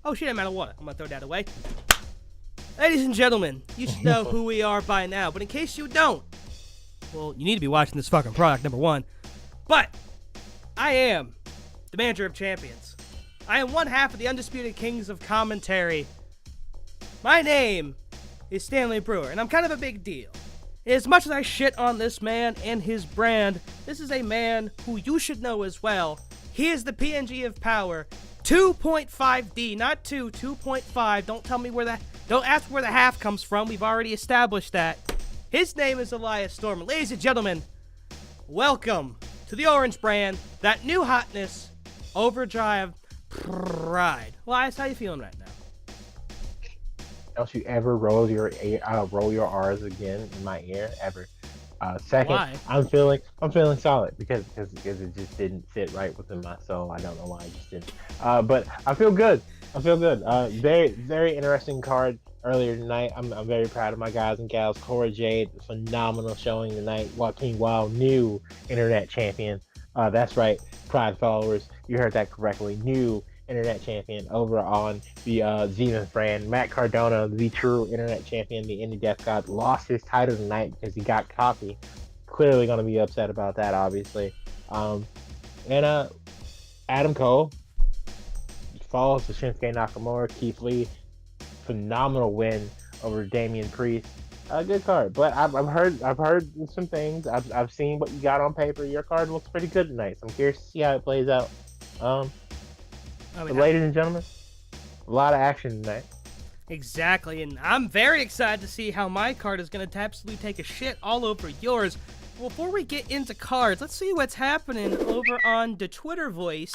Oh shit, I'm out of water. I'm gonna throw that away. Ladies and gentlemen, you should know who we are by now, but in case you don't, well, you need to be watching this fucking product, number one. But I am the manager of champions. I am one half of the undisputed kings of commentary. My name is Stanley Brewer, and I'm kind of a big deal. As much as I shit on this man and his brand, this is a man who you should know as well. He is the PNG of power. 2.5D, not 2, 2.5. Don't tell me where that... Don't ask where the half comes from. We've already established that. His name is Elias Storm. Ladies and gentlemen, welcome to the orange brand, that new hotness, Overdrive PRIDE. Elias, how you feeling right now? Don't you ever roll your R's again in my ear, ever. Second, Why? I'm feeling solid because it just didn't sit right within my soul. I don't know why it just didn't. But I feel good. Very, very interesting card earlier tonight. I'm very proud of my guys and gals. Cora Jade, phenomenal showing tonight. Joaquin Wild, new Internet Champion. That's right, Pride followers. You heard that correctly. New Internet Champion over on the Zenith brand. Matt Cardona, the true Internet Champion, the Indie Death God, lost his title tonight because he got cocky. Clearly going to be upset about that, obviously. And Adam Cole follows to Shinsuke Nakamura. Keith Lee, phenomenal win over Damian Priest. Good card, but I've heard some things. I've seen what you got on paper. Your card looks pretty good tonight, so I'm curious to see how it plays out. Ladies and gentlemen, a lot of action tonight. Exactly, and I'm very excited to see how my card is going to absolutely take a shit all over yours. Before we get into cards, let's see what's happening over on the Twitter voice.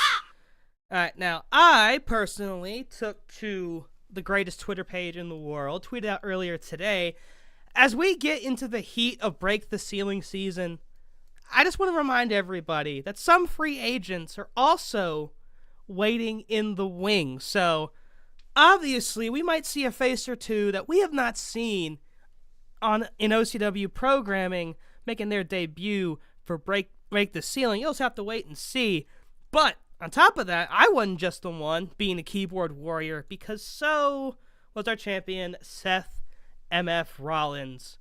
Alright, now, I personally took to the greatest Twitter page in the world, tweeted out earlier today, as we get into the heat of Break the Ceiling season, I just want to remind everybody that some free agents are also waiting in the wings. So, obviously, we might see a face or two that we have not seen in OCW programming making their debut for Break the Ceiling. You'll just have to wait and see. But, on top of that, I wasn't just the one being a keyboard warrior, because so was our champion, Seth MF Rollins.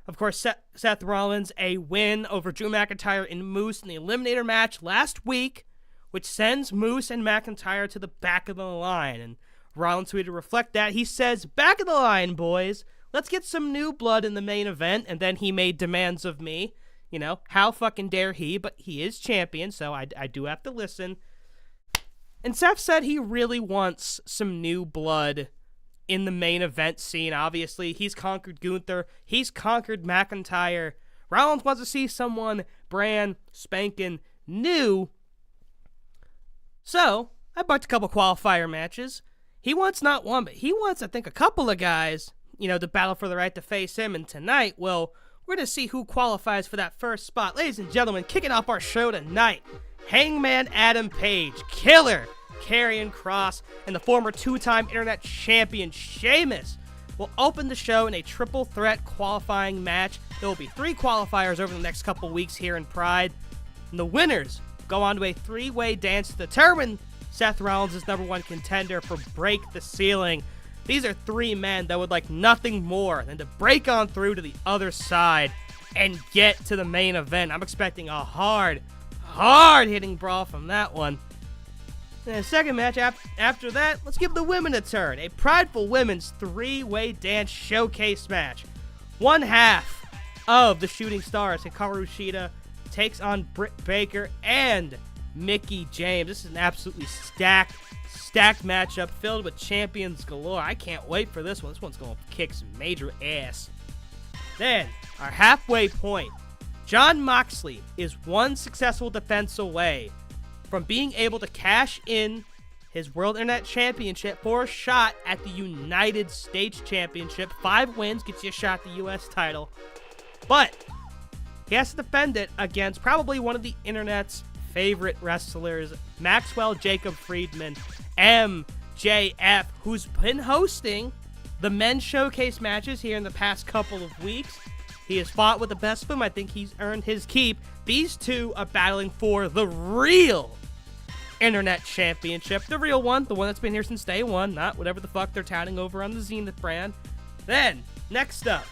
Of course, Seth Rollins, a win over Drew McIntyre and Moose in the Eliminator match last week, which sends Moose and McIntyre to the back of the line. And Rollins tweeted to reflect that. He says, "Back of the line, boys. Let's get some new blood in the main event." And then he made demands of me. You know, how fucking dare he? But he is champion, so I do have to listen. And Seth said he really wants some new blood in the main event scene. Obviously, he's conquered Gunther. He's conquered McIntyre. Rollins wants to see someone brand spanking new. So, I booked a couple qualifier matches. He wants not one, but he wants, I think, a couple of guys, to battle for the right to face him. And tonight, well, we're going to see who qualifies for that first spot. Ladies and gentlemen, kicking off our show tonight, Hangman Adam Page, Killer Karrion Kross, and the former two-time Internet Champion Sheamus will open the show in a triple threat qualifying match. There will be 3 qualifiers over the next couple weeks here in Pride. And the winners go on to a 3-way dance to determine Seth Rollins' #1 contender for Break the Ceiling. These are 3 men that would like nothing more than to break on through to the other side and get to the main event. I'm expecting a hard-hitting brawl from that one. And the second match after that, let's give the women a turn. A prideful women's 3-way dance showcase match. One half of the Shooting Stars, Hikaru Shida, takes on Britt Baker and Mickie James. This is an absolutely stacked matchup filled with champions galore. I can't wait for this one. This one's going to kick some major ass. Then, our halfway point. Jon Moxley is one successful defense away from being able to cash in his World Internet Championship for a shot at the United States Championship. 5 wins gets you a shot at the U.S. title. But he has to defend it against probably one of the internet's favorite wrestlers, Maxwell Jacob Friedman, MJF, who's been hosting the men's showcase matches here in the past couple of weeks. He has fought with the best of them. I think he's earned his keep. These two are battling for the real Internet Championship. The real one, the one that's been here since day one, not whatever the fuck they're touting over on the Zenith brand. Then, next up,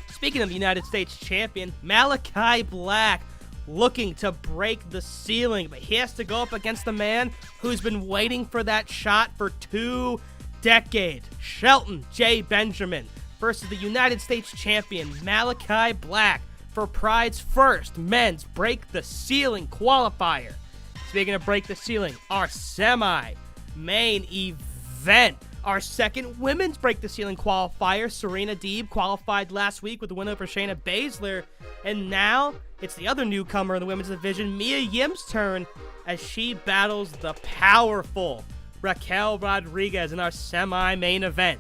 speaking of the United States Champion, Malakai Black looking to break the ceiling, but he has to go up against the man who's been waiting for that shot for 2 decades. Shelton Benjamin versus the United States Champion, Malakai Black, for Pride's first men's Break the Ceiling qualifier. Speaking of Break the Ceiling, our semi-main event, our second women's Break the Ceiling qualifier, Serena Deeb, qualified last week with the win over Shayna Baszler, and now it's the other newcomer in the women's division, Mia Yim's turn, as she battles the powerful Raquel Rodriguez in our semi-main event.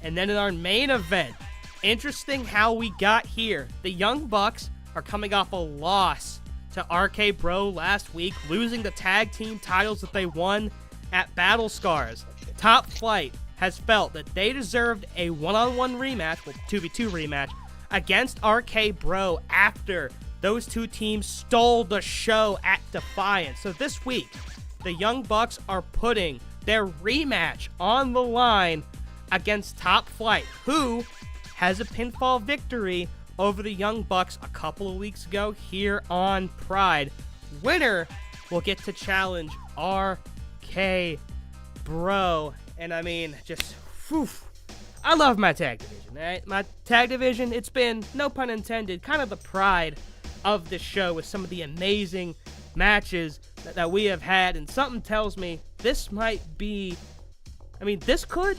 And then in our main event, interesting how we got here. The Young Bucks are coming off a loss to RK Bro last week, losing the tag team titles that they won at Battle Scars. Top Flight has felt that they deserved a one-on-one rematch, well, 2v2 rematch, against RK Bro after those two teams stole the show at Defiance. So this week, the Young Bucks are putting their rematch on the line against Top Flight, who has a pinfall victory over the Young Bucks a couple of weeks ago here on Pride. Winner will get to challenge RK Bro. And I mean, just, whew, I love my tag division, right? My tag division, it's been, no pun intended, kind of the pride of the show with some of the amazing matches that we have had. And something tells me this might be, I mean, this could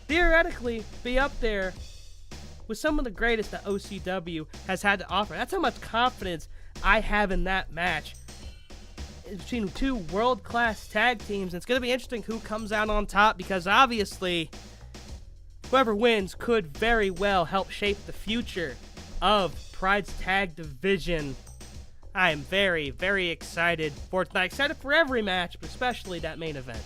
theoretically be up there with some of the greatest that OCW has had to offer. That's how much confidence I have in that match. It's between two world-class tag teams. And it's going to be interesting who comes out on top, because obviously whoever wins could very well help shape the future of Pride's tag division. I am very, very excited for tonight. Excited for every match, but especially that main event.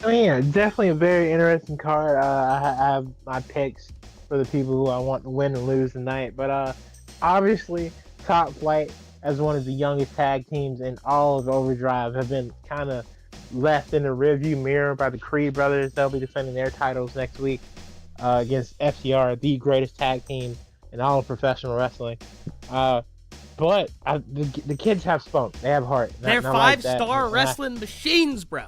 Oh yeah, definitely a very interesting card. I have my picks for the people who I want to win and lose tonight. But obviously, Top Flight, as one of the youngest tag teams in all of Overdrive, have been kind of left in the rearview mirror by the Creed brothers. They'll be defending their titles next week against FCR, the greatest tag team in all of professional wrestling. But the kids have spunk. They have heart. They're five-star wrestling machines, bro.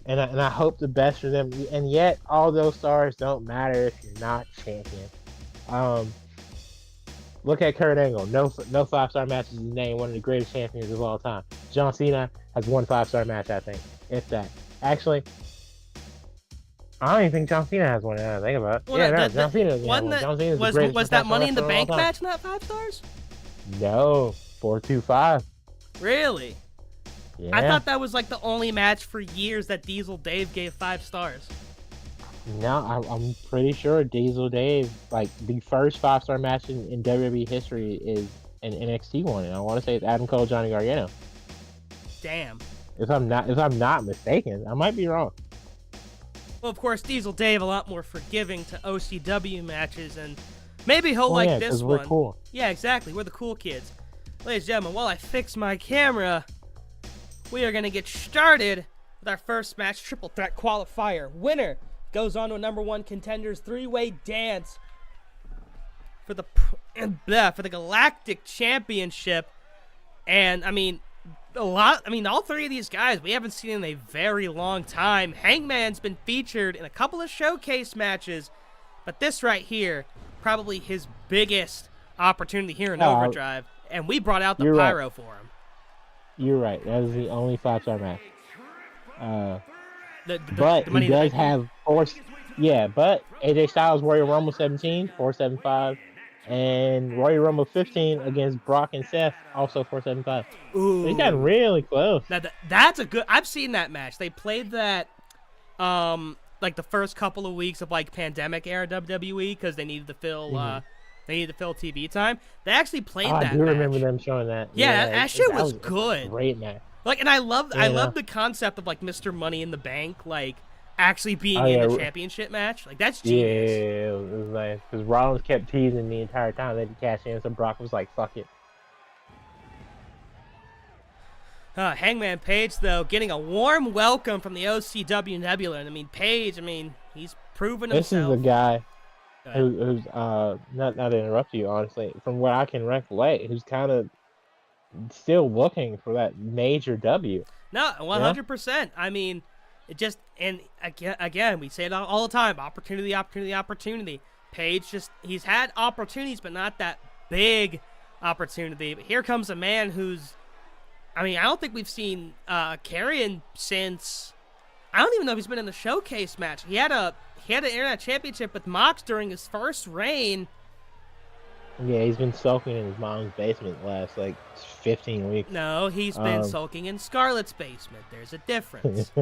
And I hope the best for them. And yet, all those stars don't matter if you're not champion. Look at Kurt Angle. No 5-star matches in his name. One of the greatest champions of all time. John Cena has one 5-star match, I think. If that. Actually, I don't even think John Cena has one. Now I think about it. Well, yeah, John Cena has one. John Cena's the greatest was that Money in the Bank match match not 5 stars? No, 4-2-5. Really? Yeah. I thought that was like the only match for years that Diesel Dave gave 5 stars. No, I'm pretty sure Diesel Dave, like the first 5-star match in WWE history is an NXT one, and I want to say it's Adam Cole, Johnny Gargano. Damn. If I'm not mistaken, I might be wrong. Well, of course, Diesel Dave a lot more forgiving to OCW matches, and maybe he'll like this one. We're cool. Yeah, exactly. We're the cool kids. Ladies and gentlemen, while I fix my camera, we are going to get started with our first match, triple threat qualifier. Winner goes on to a number 1 contenders 3-way dance for the Galactic Championship. And I mean, all 3 of these guys we haven't seen in a very long time. Hangman's been featured in a couple of showcase matches, but this right here, probably his biggest opportunity here in Overdrive, and we brought out the pyro for him. You're right. That was the only 5-star match. But he does have 4. Yeah, but AJ Styles Royal Rumble 17, 475, and Royal Rumble 15 against Brock and Seth, also 475. Ooh, so he got really close. That's a good. I've seen that match. They played that, like the first couple of weeks of like pandemic era WWE because they needed to fill. They needed to fill TV time. They actually played that match. I do remember them showing that. Yeah, that shit was good. Great match. Like, and I love the concept of like Mr. Money in the Bank, like actually being in the championship match. Like that's genius. Yeah, it was nice because Rollins kept teasing the entire time that he cashed in, so Brock was like, "Fuck it." Hangman Page, though, getting a warm welcome from the OCW Nebula. And I mean, Page, he's proven This himself. is a guy who's not to interrupt you, honestly, from what I can recollect, who's kind of still looking for that major W. No, 100%. I mean, it just, and again, we say it all the time, opportunity, opportunity, opportunity. Page he's had opportunities, but not that big opportunity. But here comes a man who's, I don't think we've seen Karrion since, I don't even know if he's been in the showcase match. He had an Internet Championship with Mox during his first reign. Yeah, he's been sulking in his mom's basement the last, 15 weeks. No, he's been sulking in Scarlett's basement. There's a difference.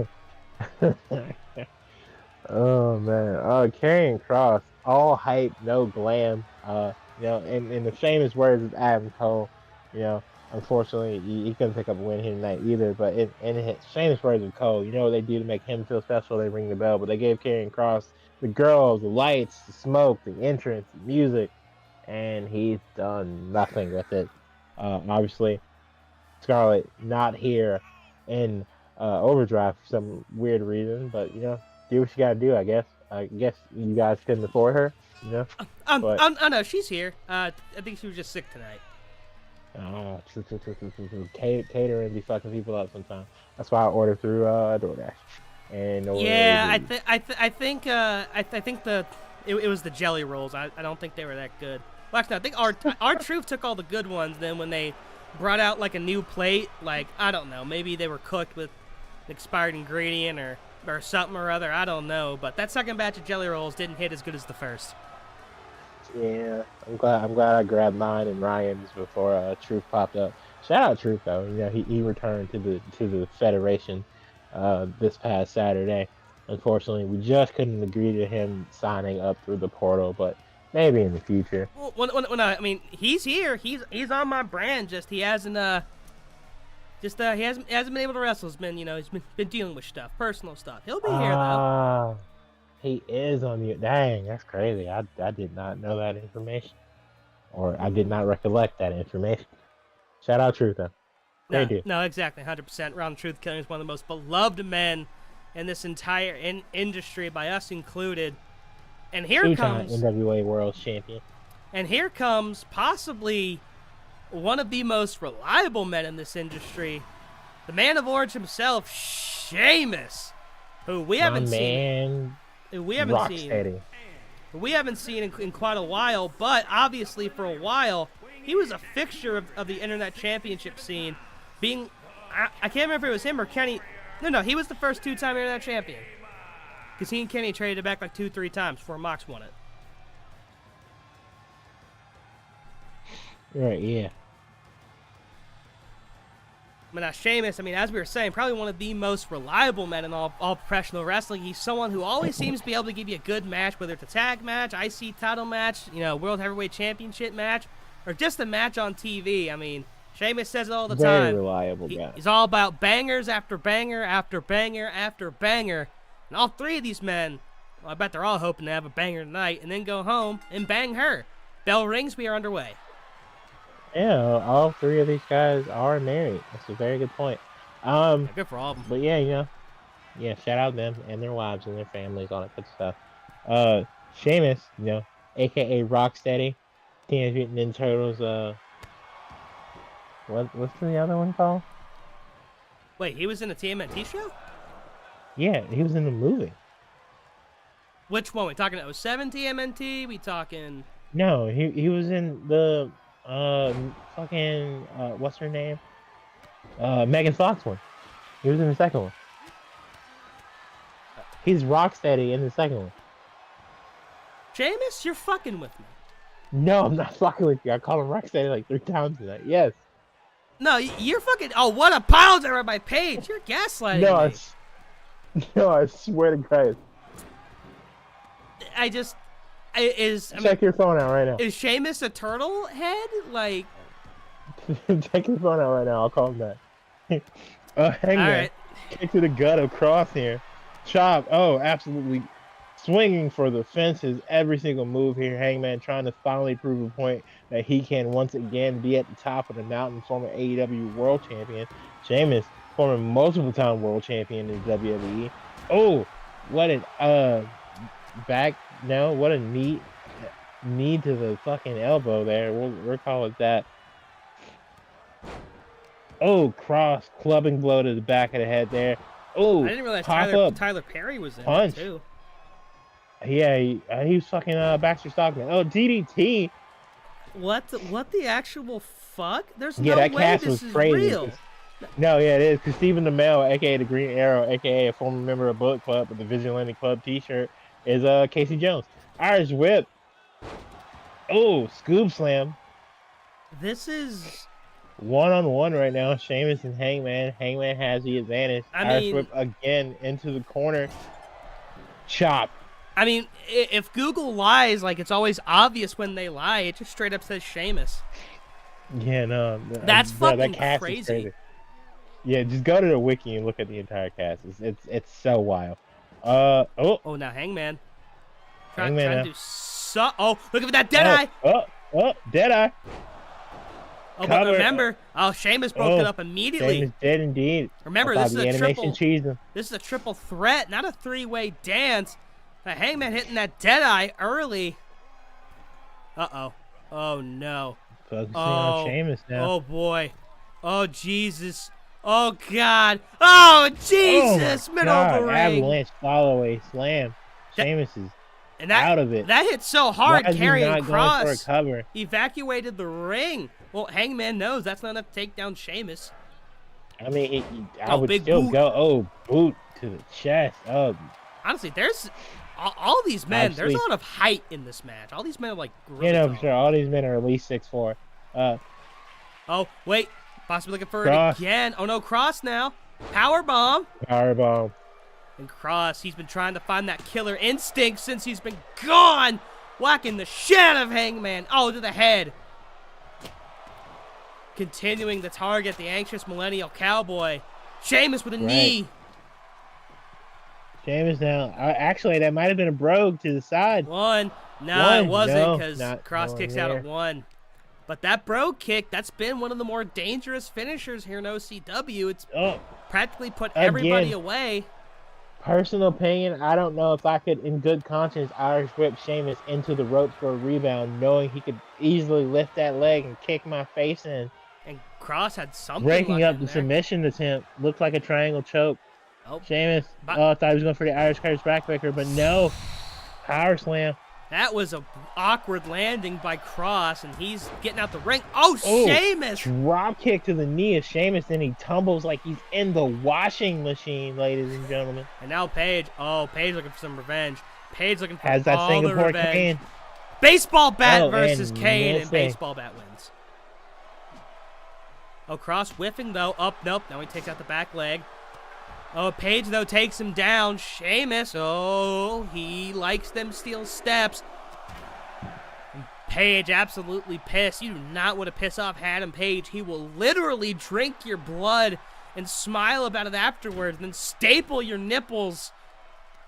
Oh, man. Karrion Kross, all hype, no glam. In the famous words of Adam Cole, unfortunately, he couldn't pick up a win here tonight either. But in his famous words of Cole, you know what they do to make him feel special? They ring the bell. But they gave Karrion Kross the girls, the lights, the smoke, the entrance, the music, and he's done nothing with it. Obviously, Scarlett not here in Overdrive for some weird reason, but do what you gotta do. I guess you guys couldn't afford her. No, she's here. I think she was just sick tonight. Oh, true. Catering be fucking people up sometimes. That's why I order through DoorDash. And yeah, I think it was the jelly rolls. I don't think they were that good. Well, actually, I think our Truth took all the good ones. Then when they brought out a new plate, I don't know, maybe they were cooked with an expired ingredient or something or other. I don't know, but that second batch of jelly rolls didn't hit as good as the first. Yeah, I'm glad I grabbed mine and Ryan's before Truth popped up. Shout out Truth though. He returned to the Federation this past Saturday. Unfortunately, we just couldn't agree to him signing up through the portal, but maybe in the future. Well, he's here. He's on my brand. Just he hasn't he hasn't been able to wrestle. He's been dealing with stuff, personal stuff. He'll be here though. He is on mute. Dang, that's crazy. I did not know that information, or I did not recollect that information. Shout out Truth though. No, exactly, 100%. Ron Truth Killing is one of the most beloved men in this entire industry, by us included. And here comes NWA World Champion. And here comes possibly one of the most reliable men in this industry, the man of Orange himself, Sheamus, who we haven't seen in quite a while. But obviously, for a while, he was a fixture of the Internet Championship scene. I can't remember if it was him or Kenny. No, he was the first two-time Internet Champion. Because he and Kenny traded it back 2-3 times before Mox won it. Right, yeah. Now Sheamus, as we were saying, probably one of the most reliable men in all professional wrestling. He's someone who always seems to be able to give you a good match, whether it's a tag match, IC title match, World Heavyweight Championship match, or just a match on TV. Sheamus says it all the time. Very reliable guy. He's all about bangers after banger after banger after banger. And all three of these men, I bet they're all hoping to have a banger tonight and then go home and bang her. Bell rings, we are underway. Yeah, all three of these guys are married. That's a very good point. Good for all of them. But yeah, shout out them and their wives and their families, all that good stuff. Sheamus, aka Rocksteady, Teenage Mutant Ninja Turtles. What's the other one called? Wait, he was in a TMNT show? Yeah, he was in the movie. Which one? We talking 07 TMNT? We talking? No, he was in the what's her name? Megan Fox one. He was in the second one. He's Rocksteady in the second one. Sheamus, you're fucking with me. No, I'm not fucking with you. I called him Rocksteady 3 times tonight. Yes. No, you're fucking. Oh, what a pile there on my page. You're gaslighting me. No, I swear to Christ. Check your phone out right now. Is Sheamus a turtle head? Check your phone out right now. I'll call him back. Hangman. Right. Kick to the gut of Cross here. Chop. Oh, absolutely swinging for the fences every single move here. Hangman trying to finally prove a point that he can once again be at the top of the mountain, former AEW World Champion. Sheamus, former multiple-time world champion in WWE. Oh, what an what a knee to the fucking elbow there. We'll call it that. Oh, cross clubbing blow to the back of the head there. Oh, I didn't realize pop-up Tyler Perry was in punch. it too. Yeah, he was fucking Baxter Stockman. Oh, DDT. What the actual fuck? There's Yeah, no that way cast this was is crazy. real. No, yeah, it is. Because Stephen DeMille, a.k.a. the Green Arrow, a.k.a. a former member of Bullet Club with the Vigilante Club t-shirt, is Casey Jones. Irish Whip. Oh, Scoop Slam. This is... One-on-one right now, Sheamus and Hangman. Hangman has the advantage. Irish Whip again into the corner. Chop. I mean, if Google lies, like, it's always obvious when they lie. It just straight up says Sheamus. Yeah, no. That's fucking that cast crazy. Is crazy. Yeah, just go to the wiki and look at the entire cast. It's so wild. Oh, now Hangman. Trying to do oh, look at that Deadeye. Deadeye. Oh, but remember, Sheamus broke it up immediately. Sheamus did indeed. Remember, this is a triple threat, not a three-way dance. Hangman hitting that Deadeye early. Uh-oh. Oh, no. Focusing on Sheamus now. Oh, boy. Oh, Jesus. Oh, God. Oh, Jesus. Middle of the ring. Avalanche follow-away slam. Sheamus is out of it. That hit so hard, carrying Cross. Going for a cover? Evacuated the ring. Well, Hangman knows that's not enough to take down Sheamus. I mean, I would still go. Oh, boot to the chest. Oh. Honestly, there's all these men. There's a lot of height in this match. All these men are like really tall. For sure. All these men are at least 6'4". Oh, wait. Possibly looking for it again. Oh, no, Cross now. Powerbomb. Powerbomb. And Cross, he's been trying to find that killer instinct since he's been gone. Whacking the shit out of Hangman. Oh, to the head. Continuing to target the anxious millennial cowboy. Sheamus with a knee. Sheamus now. Actually, that might have been a brogue to the side. One. No, it wasn't, because Cross kicks out at 1. But that brogue kick, that's been one of the more dangerous finishers here in OCW. It's practically put everybody away. Personal opinion, I don't know if I could, in good conscience, Irish Whip Sheamus into the ropes for a rebound, knowing he could easily lift that leg and kick my face in. And Cross had something breaking up the submission attempt. Looked like a triangle choke. Oh. Sheamus, I thought he was going for the Irish Curtis backbreaker, but no. Power slam. That was an awkward landing by Cross, and he's getting out the ring. Oh, Sheamus! Drop kick to the knee of Sheamus, then he tumbles like he's in the washing machine, ladies and gentlemen. And now Paige. Oh, Paige looking for some revenge. Paige looking for all the revenge. Kane. Baseball bat versus Kane, and baseball bat wins. Oh, Cross whiffing, though. Nope. Now he takes out the back leg. Oh, Paige, though, takes him down. Sheamus, he likes them steel steps. And Paige absolutely pissed. You do not want to piss off Adam Page. He will literally drink your blood and smile about it afterwards, and then staple your nipples.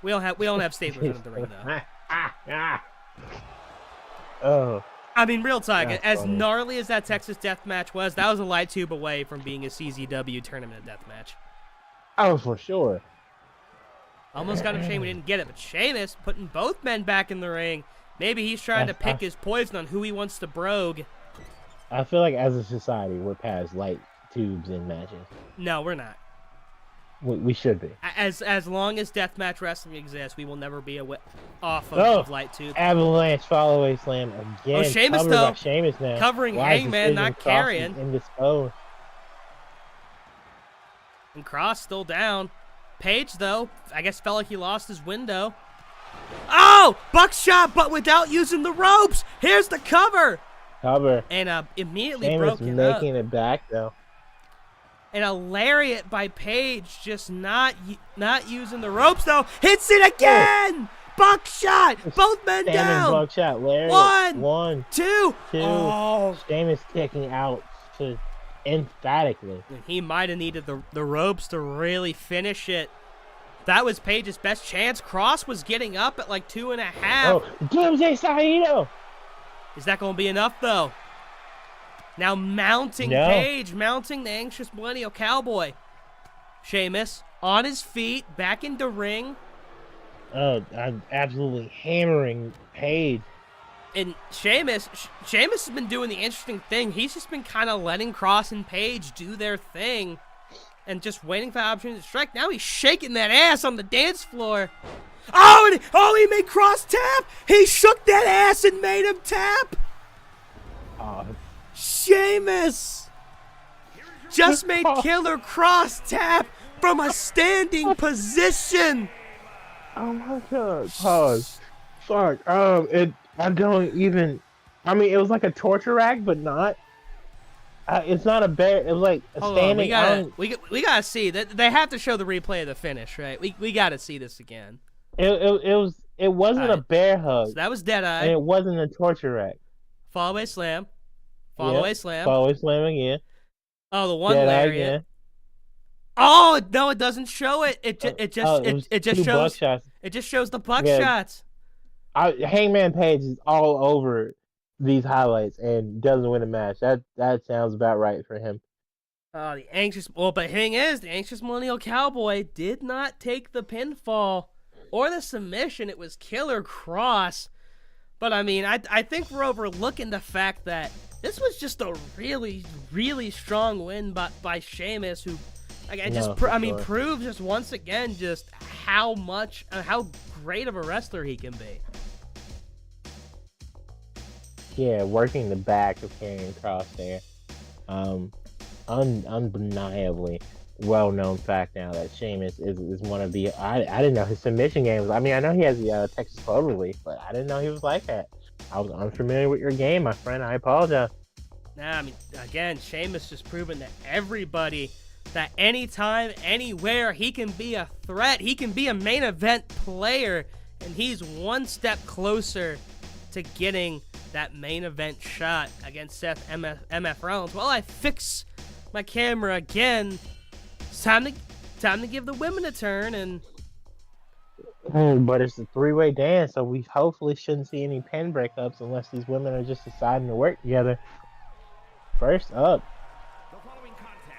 We don't have staplers in the ring, though. I mean, real talk, as gnarly as that Texas death match was, that was a light tube away from being a CZW tournament death match. Oh, for sure. Almost got him shame we didn't get it, but Sheamus putting both men back in the ring. Maybe he's trying to pick his poison on who he wants to brogue. I feel like as a society, we're past light tubes in matches. No, we're not. We should be. As long as deathmatch wrestling exists, we will never be off of light tube. Avalanche follow-away slam again. Oh, Sheamus though. Sheamus now. Covering Hangman, not carrying. Indisposed. And Cross still down. Page, though, I guess felt like he lost his window. Oh! Buckshot, but without using the ropes! Here's the cover! And immediately Sheamus broke it up. making it back, though. And a lariat by Page, just not using the ropes, though. Hits it again! Buckshot! Both men down! Buckshot, lariat. One, two. Oh! Sheamus kicking out to... emphatically. He might have needed the ropes to really finish it. That was Page's best chance. Cross was getting up at like 2.5. Doomsday Saito! Is that going to be enough, though? Now mounting Paige, mounting the anxious millennial cowboy. Sheamus on his feet, back into ring. Oh, I'm absolutely hammering Paige. And Sheamus has been doing the interesting thing. He's just been kind of letting Cross and Paige do their thing and just waiting for the opportunity to strike. Now he's shaking that ass on the dance floor. Oh, he made Cross tap. He shook that ass and made him tap. Sheamus just made Killer Cross tap from a standing position. Oh my God! Pause. Fuck. I don't even. I mean, it was like a torture rack, but not. It's not a bear. It was like a standing. We gotta see that. They have to show the replay of the finish, right? We gotta see this again. It wasn't a bear hug. So that was Deadeye. And it wasn't a torture rack. Fall away slam. Fall away slam. Fall away slam again. Oh, the one Deadeye lariat. again. Oh no, it doesn't show it. It just shows. Buckshots. It just shows the buckshots. Hangman Page is all over these highlights and doesn't win a match. That sounds about right for him. But the thing is, the anxious millennial cowboy did not take the pinfall or the submission. It was Killer Cross. But I mean, I think we're overlooking the fact that this was just a really, really strong win by Sheamus, who proves just once again just how great of a wrestler he can be. Yeah, working the back of Karrion Kross there. Undeniably well-known fact now that Sheamus is one of the. I didn't know his submission games. I mean, I know he has the Texas Cloverleaf, but I didn't know he was like that. I was unfamiliar with your game, my friend. I apologize. Nah, I mean, again, Sheamus just proven to everybody that anytime, anywhere, he can be a threat. He can be a main event player, and he's one step closer to getting that main event shot against Seth MF Rollins. While I fix my camera again, it's time to give the women a turn. And but it's a three-way dance, so we hopefully shouldn't see any pin breakups unless these women are just deciding to work together. First up,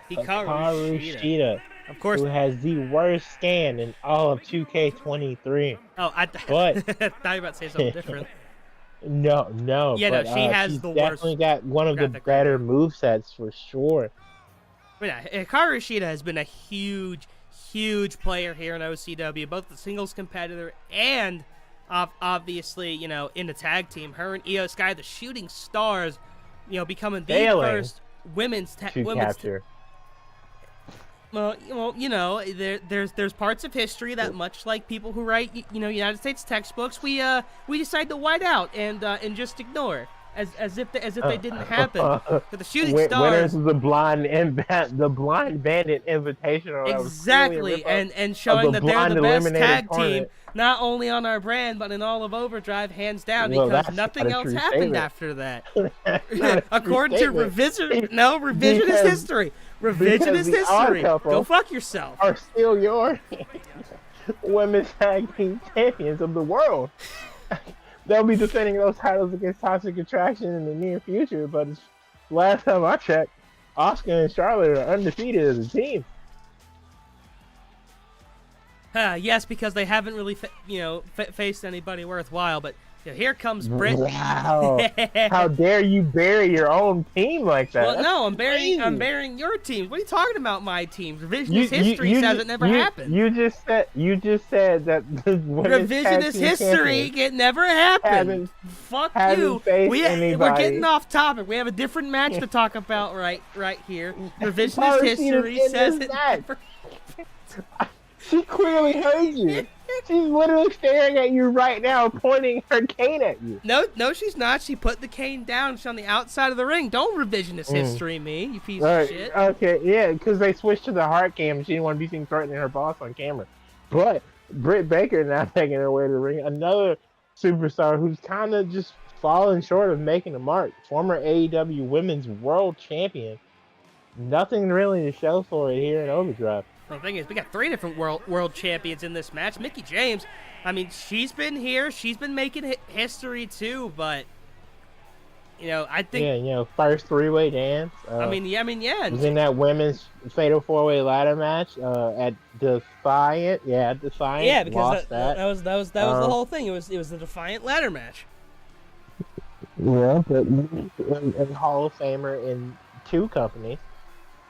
Hikaru Shida, of course, who has the worst stand in all of 2K23. Oh, I thought you were about to say something different. No. Yeah, but, no, she has the worst. Definitely got one of the better movesets for sure. But yeah, Hikaru Shida has been a huge player here in OCW, both the singles competitor and obviously, in the tag team. Her and Io Sky, the shooting stars, becoming the first women's capture. Well, there's parts of history that, much like people who write, United States textbooks, we decide to white out and just ignore, as if they didn't happen. But the shooting stars, winners of the blind bandit invitational, exactly, and showing that they're the best tag team, not only on our brand but in all of Overdrive, hands down, because nothing else happened after that. According to revisionist history. Revisionist history. Go fuck yourself. Are still your women's tag team champions of the world. They'll be defending those titles against Toxic Attraction in the near future, but last time I checked, Asuka and Charlotte are undefeated as a team. Yes, because they haven't really, faced anybody worthwhile. But here comes Britt. Wow! How dare you bury your own team like that? Well, no, I'm burying your teams. What are you talking about? My teams? Revisionist history says it never happened. You just said that the revisionist history it never happened. Fuck you. We're getting off topic. We have a different match to talk about right here. Revisionist history says it never. She clearly heard you. She's literally staring at you right now, pointing her cane at you. No, she's not. She put the cane down. She's on the outside of the ring. Don't revisionist history me, you piece of shit. Okay, yeah, because they switched to the heart cam and she didn't want to be seen threatening her boss on camera. But Britt Baker now taking her way to the ring. Another superstar who's kind of just falling short of making a mark. Former AEW Women's World Champion. Nothing really to show for it here in Overdrive. The thing is, we got 3 different world champions in this match. Mickie James, I mean, she's been here. She's been making history too, but, I think. Yeah, first three-way dance. I mean, yeah. Was in that women's fatal four-way ladder match at Defiant. Yeah, Defiant. Yeah, because lost that. That was the whole thing. It was the Defiant ladder match. Yeah, but a Hall of Famer in two companies.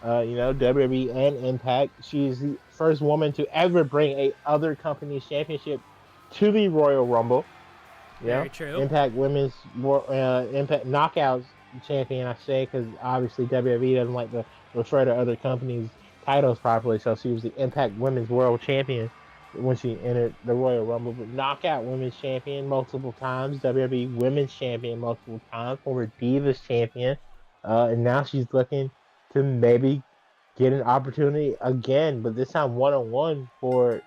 WWE and Impact. She's the first woman to ever bring a other company's championship to the Royal Rumble. Very true. Impact Women's Impact Knockouts champion, I say, because obviously WWE doesn't like to refer to other companies' titles properly. So she was the Impact Women's World Champion when she entered the Royal Rumble. But Knockout Women's Champion multiple times, WWE Women's Champion multiple times, former Divas Champion, and now she's looking to maybe get an opportunity again, but this time one-on-one for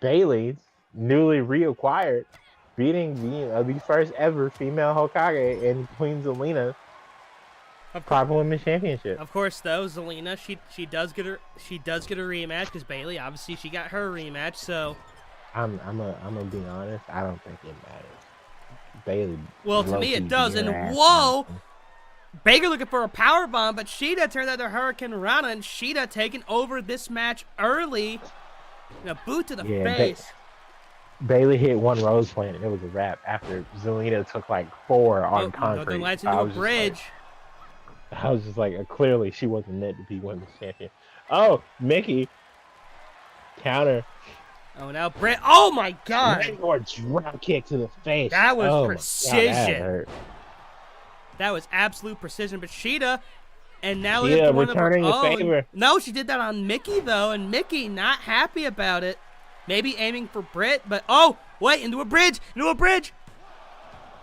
Bayley's newly reacquired, beating the first ever female Hokage in Queen Zelina Proper Women's Championship. Of course, though, Zelina, she does get a rematch because Bayley, obviously, she got her rematch. So I'm gonna be honest. I don't think it matters. Bayley. Well, to me, it does. And whoa. Baker looking for a power bomb, but Shida turned out to Hurricane Rana, and Shida taking over this match early. A boot to the face. Bayley hit one Rose Plant, and it was a wrap after Zelina took like 4 on concrete. No, lights into a bridge. I was just like, clearly she wasn't meant to be women's champion. Oh, Mickey. Counter. Oh, now Britt. Oh, my God. Or drop kick to the face. That was precision. God, that hurt. That was absolute precision. But Shida, and now returning the favor. No, she did that on Mickey, though, and Mickey not happy about it. Maybe aiming for Britt, but oh, wait, into a bridge.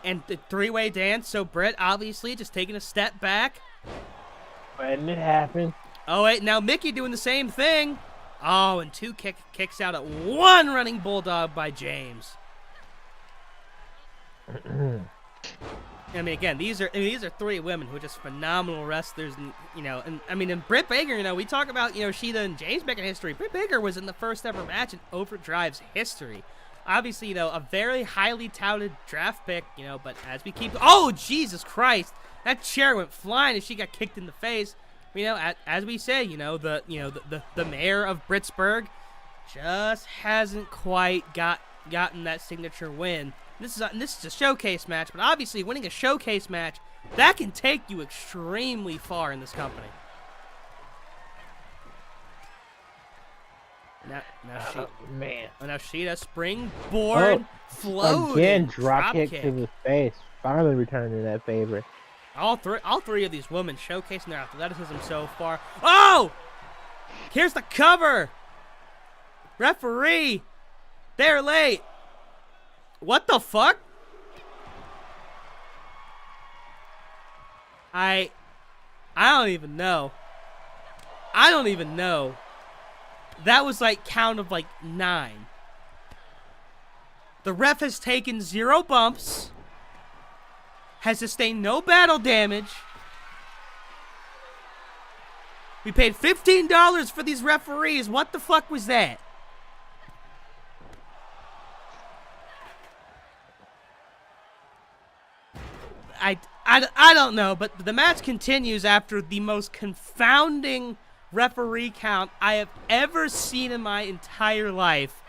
And the three-way dance, so Britt obviously just taking a step back. Letting it happen. Oh, wait, now Mickey doing the same thing. Oh, and 2 kicks out at 1 running bulldog by James. I mean, again, these are 3 women who are just phenomenal wrestlers, and Britt Baker, we talk about, Shida and James making history. Britt Baker was in the first ever match in Overdrive's history. Obviously, a very highly touted draft pick, but as we keep, oh, Jesus Christ, that chair went flying and she got kicked in the face. As we say, the mayor of Britsburg just hasn't quite gotten that signature win. This is a showcase match, but obviously winning a showcase match, that can take you extremely far in this company. Now Shida springboard floating again, drop kick to the face. Finally returning that favor. All three of these women showcasing their athleticism so far. Oh! Here's the cover. Referee, they're late. What the fuck? I don't even know. That was like count of like 9. The ref has taken 0 bumps, has sustained no battle damage. We paid $15 for these referees. What the fuck was that? I don't know, but the match continues after the most confounding referee count I have ever seen in my entire life.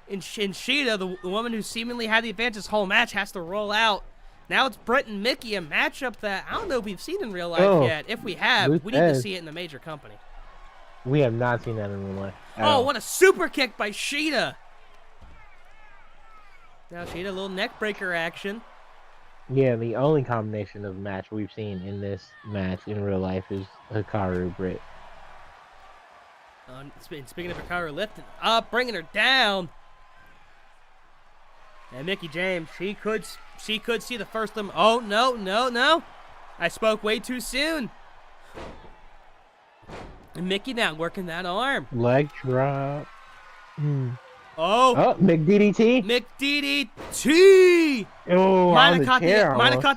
In Shida, the woman who seemingly had the advantage this whole match, has to roll out. Now it's Britt and Mickey, a matchup that I don't know if we've seen in real life yet. If we have, we need to see it in a major company. We have not seen that in real life. Oh, what a super kick by Shida. Now Shida, a little neck breaker action. Yeah, the only combination of match we've seen in this match in real life is Hikaru Britt. Speaking of Hikaru lifting up, bringing her down. And Mickey James, she could see the first of them. Oh, no. I spoke way too soon. And Mickey now working that arm. Leg drop. Oh, McDDT. McDDT. Oh, might have caught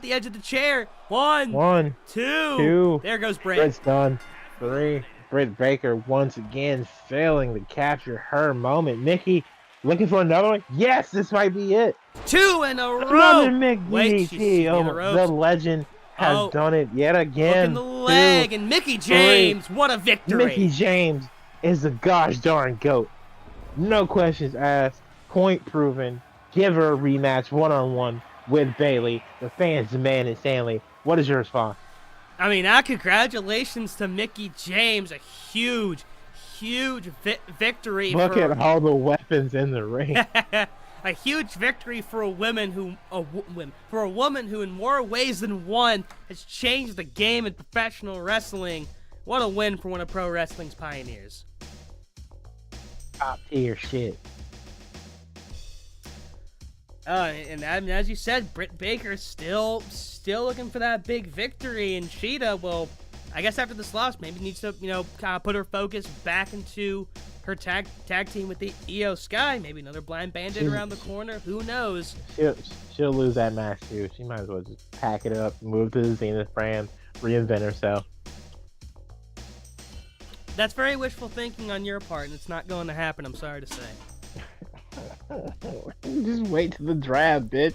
the edge of the chair. 1, 2. There goes Britt. Britt's done. 3. Britt Baker once again failing to capture her moment. Mickey Looking for another one? Yes, this might be it. 2 in a row. Another Wait, she's McDDT. in the Oh, ropes. the legend has done it yet again. Look in the leg, 2, and Mickey 3. James, what a victory. Mickey James is the gosh darn GOAT. No questions asked. Point proven. Give her a rematch one-on-one with Bayley. The fans demand it, Stanley. What is your response? I mean, congratulations to Mickey James. A huge victory. Look at all the weapons in the ring. A huge victory for a woman who, in more ways than one, has changed the game in professional wrestling. What a win for one of pro wrestling's pioneers. Top tier shit. And as you said, Britt Baker still looking for that big victory, and Cheetah, well, I guess after this loss, maybe needs to, kind of put her focus back into her tag team with the Io Sky. Maybe another blind bandit around the corner. Who knows? She'll lose that match too. She might as well just pack it up, move to the Zenith brand, reinvent herself. That's very wishful thinking on your part, and it's not going to happen, I'm sorry to say. Just wait till the draft, bitch.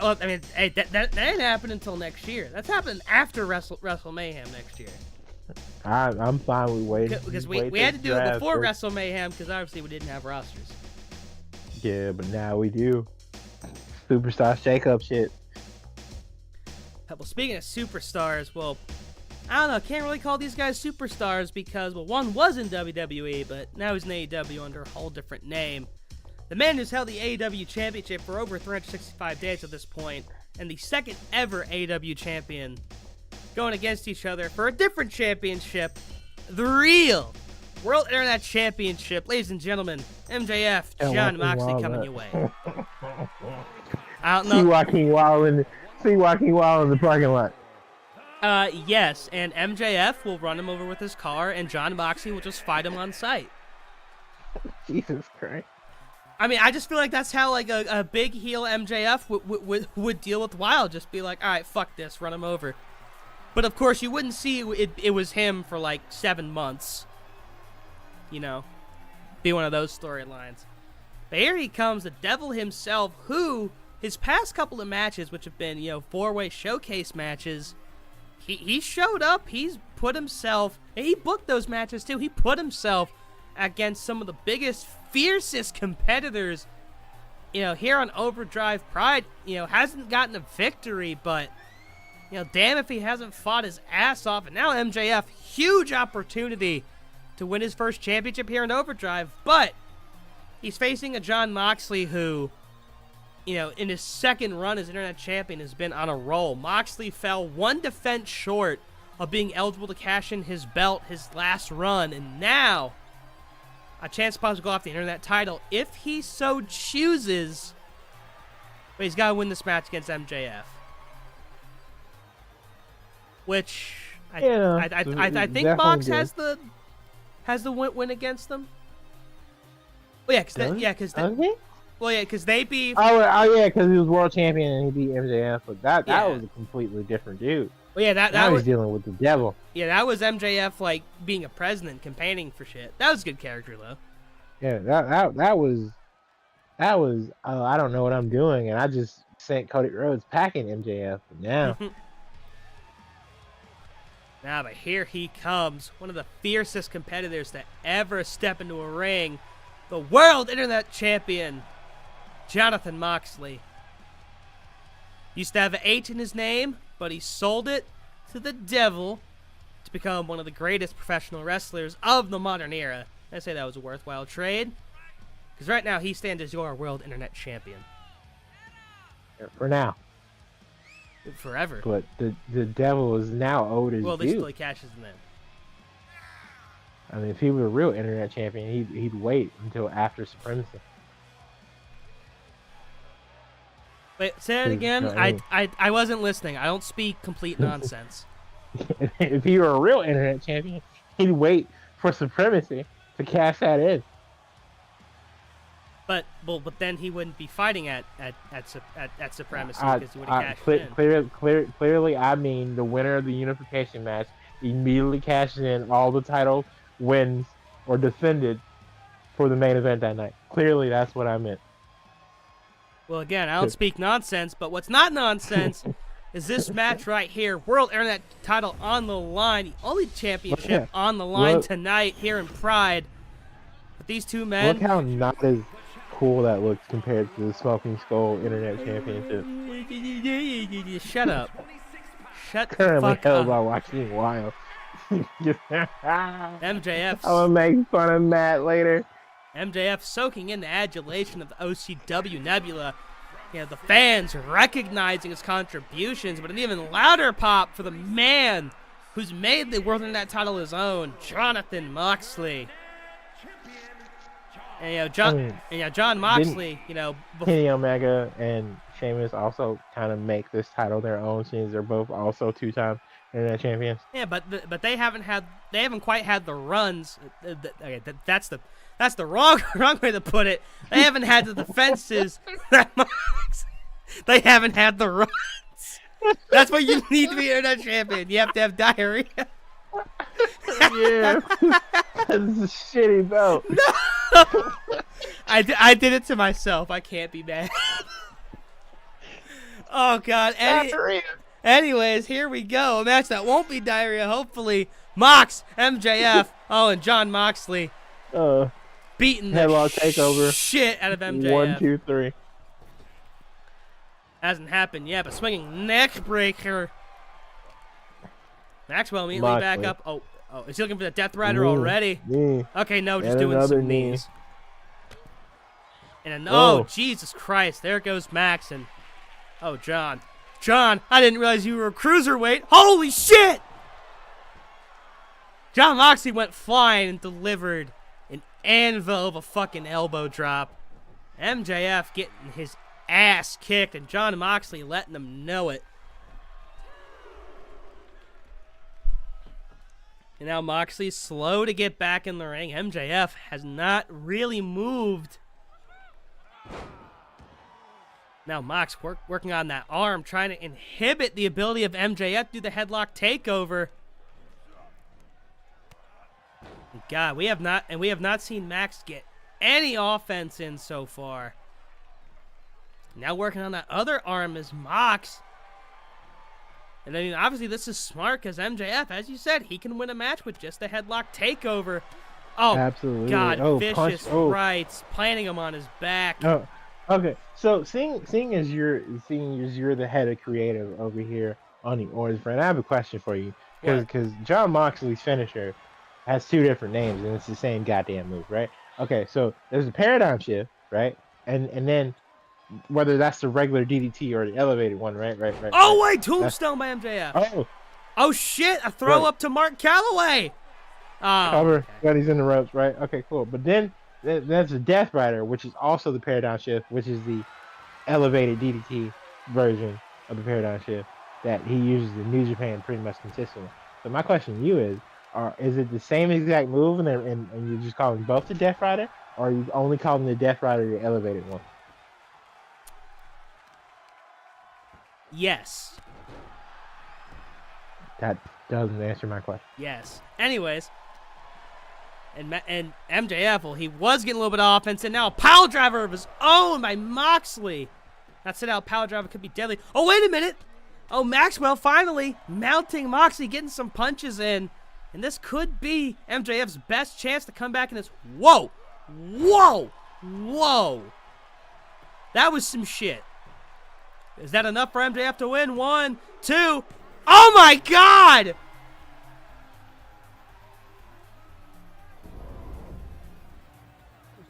Well, I mean, hey, that ain't happening until next year. That's happening after Wrestle Mayhem next year. I'm fine with waiting. Because we had to do it before Wrestle Mayhem, because obviously we didn't have rosters. Yeah, but now we do. Superstar shake-up shit. Well, speaking of superstars, well, I don't know, can't really call these guys superstars because, well, one was in WWE, but now he's in AEW under a whole different name. The man who's held the AEW Championship for over 365 days at this point, and the second ever AEW champion, going against each other for a different championship, the real World Internet Championship. Ladies and gentlemen, MJF, Jon Moxley coming your way. I don't know. See Joaquin Wild in the parking lot. Yes, and MJF will run him over with his car, and Jon Moxley will just fight him on sight. Jesus Christ. I mean, I just feel like that's how, like, a big heel MJF would deal with Wild. Just be like, all right, fuck this, run him over. But, of course, you wouldn't see it was him for, like, 7 months. You know, be one of those storylines. But here he comes, the devil himself, who, his past couple of matches, which have been, 4-way showcase matches, he showed up, he's put himself, and he booked those matches, too. He put himself against some of the biggest, fiercest competitors, here on Overdrive Pride. Hasn't gotten a victory, but, damn if he hasn't fought his ass off. And now MJF, huge opportunity to win his first championship here in Overdrive, but he's facing a Jon Moxley who, in his second run as Internet Champion has been on a roll. Moxley fell one defense short of being eligible to cash in his belt his last run, and now a chance to possibly go off the Internet title if he so chooses. But he's got to win this match against MJF. Which I think Mox has the win against them. Well, because they beat. Oh yeah, because he was world champion and he beat MJF. But that was a completely different dude. Well, yeah, that was dealing with the devil. Yeah, that was MJF like being a president, campaigning for shit. That was a good character though. Yeah, that was. I don't know what I'm doing, and I just sent Cody Rhodes packing MJF. But now. Now, but here he comes, one of the fiercest competitors to ever step into a ring, the World Internet Champion, Jonathan Moxley. Used to have an H in his name, but he sold it to the devil to become one of the greatest professional wrestlers of the modern era. I say that was a worthwhile trade, because right now he stands as your World Internet Champion. For now. Forever. But the devil is now owed his due. Well, at least till he cashes them in. I mean, if he were a real Internet Champion, he'd wait until after Supremacy. Wait, say it again. I wasn't listening. I don't speak complete nonsense. If he were a real Internet Champion, he'd wait for Supremacy to cash that in. But then he wouldn't be fighting at Supremacy because he would have cashed in. Clearly, I mean the winner of the unification match immediately cashes in all the title wins or defended for the main event that night. Clearly, that's what I meant. Well, again, I don't speak nonsense, but what's not nonsense is this match right here. World Internet title on the line. The only championship on the line tonight here in Pride. But these two men... Look how not as cool that looks compared to the Smoking Skull Internet Championship. Shut up. Shut Currently the fuck held up. by watching Wild. MJF. I'm gonna make fun of Matt later. MJF soaking in the adulation of the OCW Nebula. You know, the fans recognizing his contributions, but an even louder pop for the man who's made the World Internet title his own, Jon Moxley. And Jon Moxley, Kenny Omega and Sheamus also kind of make this title their own, since they're both also two-time Internet champions. Yeah, but they haven't quite had the runs. Okay, that's the wrong way to put it. They haven't had the defenses. They haven't had the runs. That's what you need to be Internet champion. You have to have diarrhea. Yeah, that's a shitty belt. No! I did it to myself. I can't be mad. Oh God. Anyways, here we go. A match that won't be diarrhea. Hopefully, Mox, MJF, and Jon Moxley beating the takeover. Shit out of MJF. 1, 2, 3. Hasn't happened yet, but swinging neck breaker. Maxwell immediately back up. Oh, is he looking for the Death Rider already? Okay, no, just doing some knees. And Jesus Christ, there goes Max and John, I didn't realize you were a cruiserweight. Holy shit! Jon Moxley went flying and delivered an anvil of a fucking elbow drop. MJF getting his ass kicked and Jon Moxley letting him know it. And now Moxley's slow to get back in the ring. MJF has not really moved. Now Mox working on that arm, trying to inhibit the ability of MJF to do the headlock takeover. God, we have not seen Max get any offense in so far. Now working on that other arm is Mox. And I mean, obviously this is smart because MJF, as you said, he can win a match with just a headlock takeover. Oh, absolutely! God, vicious rights, planting him on his back. Oh, okay. So seeing as you're the head of creative over here on the Orange Brand, I have a question for you because Jon Moxley's finisher has two different names and it's the same goddamn move, right? Okay, so there's a paradigm shift, right? And then whether that's the regular DDT or the elevated one, right? Oh wait, tombstone by MJF. Oh shit, a throw up to Mark Calloway. Cover, but he's in the ropes, right? Okay, cool. But then there's a Death Rider, which is also the paradigm shift, which is the elevated DDT version of the paradigm shift that he uses in New Japan pretty much consistently. So my question to you is it the same exact move and you're just calling both the Death Rider, or are you only calling the Death Rider the elevated one? Yes. That doesn't answer my question. Yes. Anyways, and MJF, well, he was getting a little bit of offense, and now a pile driver of his own by Moxley. That's it. How pile driver could be deadly. Oh, wait a minute. Oh, Maxwell finally mounting Moxley, getting some punches in, and this could be MJF's best chance to come back in this. Whoa, that was some shit. Is that enough for MJF to win? 1, 2. Oh my God!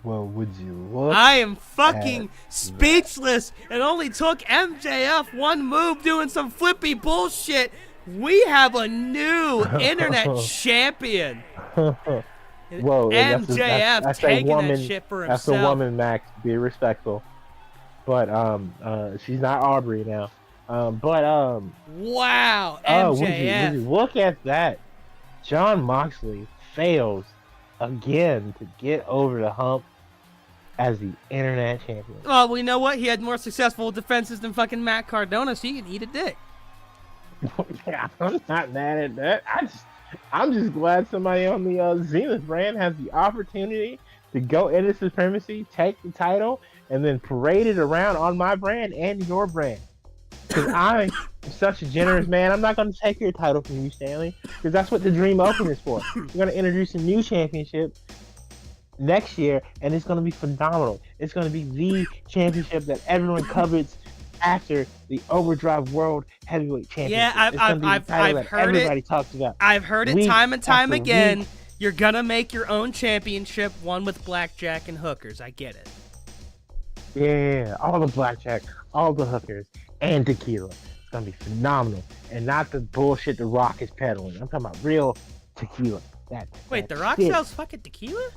Well, would you look? I am fucking speechless. It only took MJF one move doing some flippy bullshit. We have a new Internet champion. Whoa, MJF taking that shit for himself. That's a woman, Max. Be respectful. But she's not Aubrey now. Wow, MJF. would you look at that. Jon Moxley fails again to get over the hump as the Internet champion. Well, we know what? He had more successful defenses than fucking Matt Cardona, so he can eat a dick. Yeah, I'm not mad at that. I'm just glad somebody on the Zenith brand has the opportunity to go into Supremacy, take the title, and then parade it around on my brand and your brand. Because I'm such a generous man. I'm not going to take your title from you, Stanley, because that's what the Dream Open is for. We're going to introduce a new championship next year, and it's going to be phenomenal. It's going to be the championship that everyone covets after the Overdrive World Heavyweight Championship. Yeah, I've heard everybody it. talks about. I've heard it time and time again. Week. You're gonna make your own championship, one with blackjack and hookers. I get it. Yeah, all the blackjack, all the hookers, and tequila. It's gonna be phenomenal, and not the bullshit The Rock is peddling. I'm talking about real tequila. Wait, The Rock sells fucking tequila?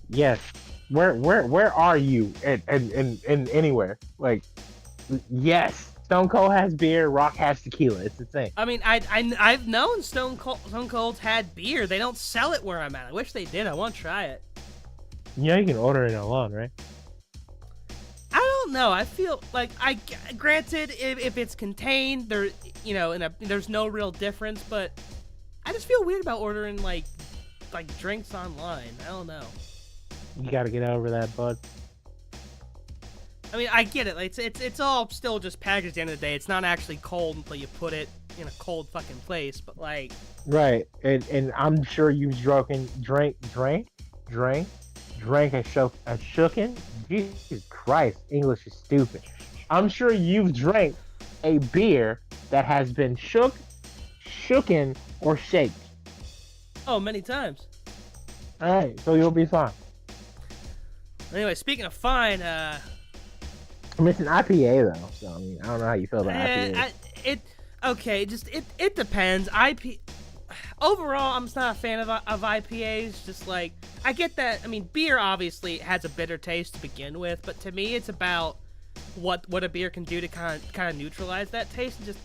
Yes. Where are you? And anywhere? Like, yes. Stone Cold has beer. Rock has tequila. It's the thing. I mean, I've known Stone Cold's had beer. They don't sell it where I'm at. I wish they did. I want to try it. Yeah, you can order it online, right? I don't know. I feel like granted, if it's contained, there's no real difference. But I just feel weird about ordering like drinks online. I don't know. You got to get over that, bud. I mean, I get it. Like, it's all still just packaged at the end of the day. It's not actually cold until you put it in a cold fucking place. But like, right, and I'm sure you've drank a shooken. Jesus Christ, English is stupid. I'm sure you've drank a beer that has been shooken, or shaked. Oh, many times. All right, so you'll be fine. Anyway, speaking of fine, I mean, it's an IPA though, so I mean, I don't know how you feel about IPA. It depends. Overall, I'm just not a fan of IPAs. Just like, I get that. I mean, beer obviously has a bitter taste to begin with, but to me, it's about what a beer can do to kind of neutralize that taste. And just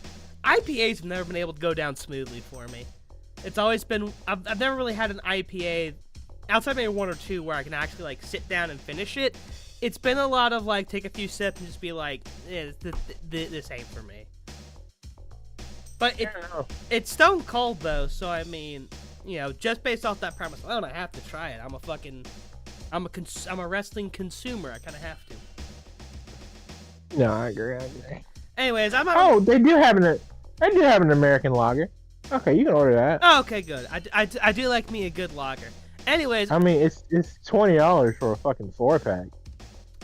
IPAs have never been able to go down smoothly for me. It's always been I've never really had an IPA outside maybe one or two where I can actually like sit down and finish it. It's been a lot of like take a few sips and just be like, this ain't for me. But it's Stone Cold though, so I mean, just based off that premise alone, I have to try it. I'm a wrestling consumer. I kind of have to. No, I agree. Anyways, they do have an American lager. Okay, you can order that. Oh, okay, good. I do like me a good lager. Anyways, I mean, it's $20 for a fucking 4-pack.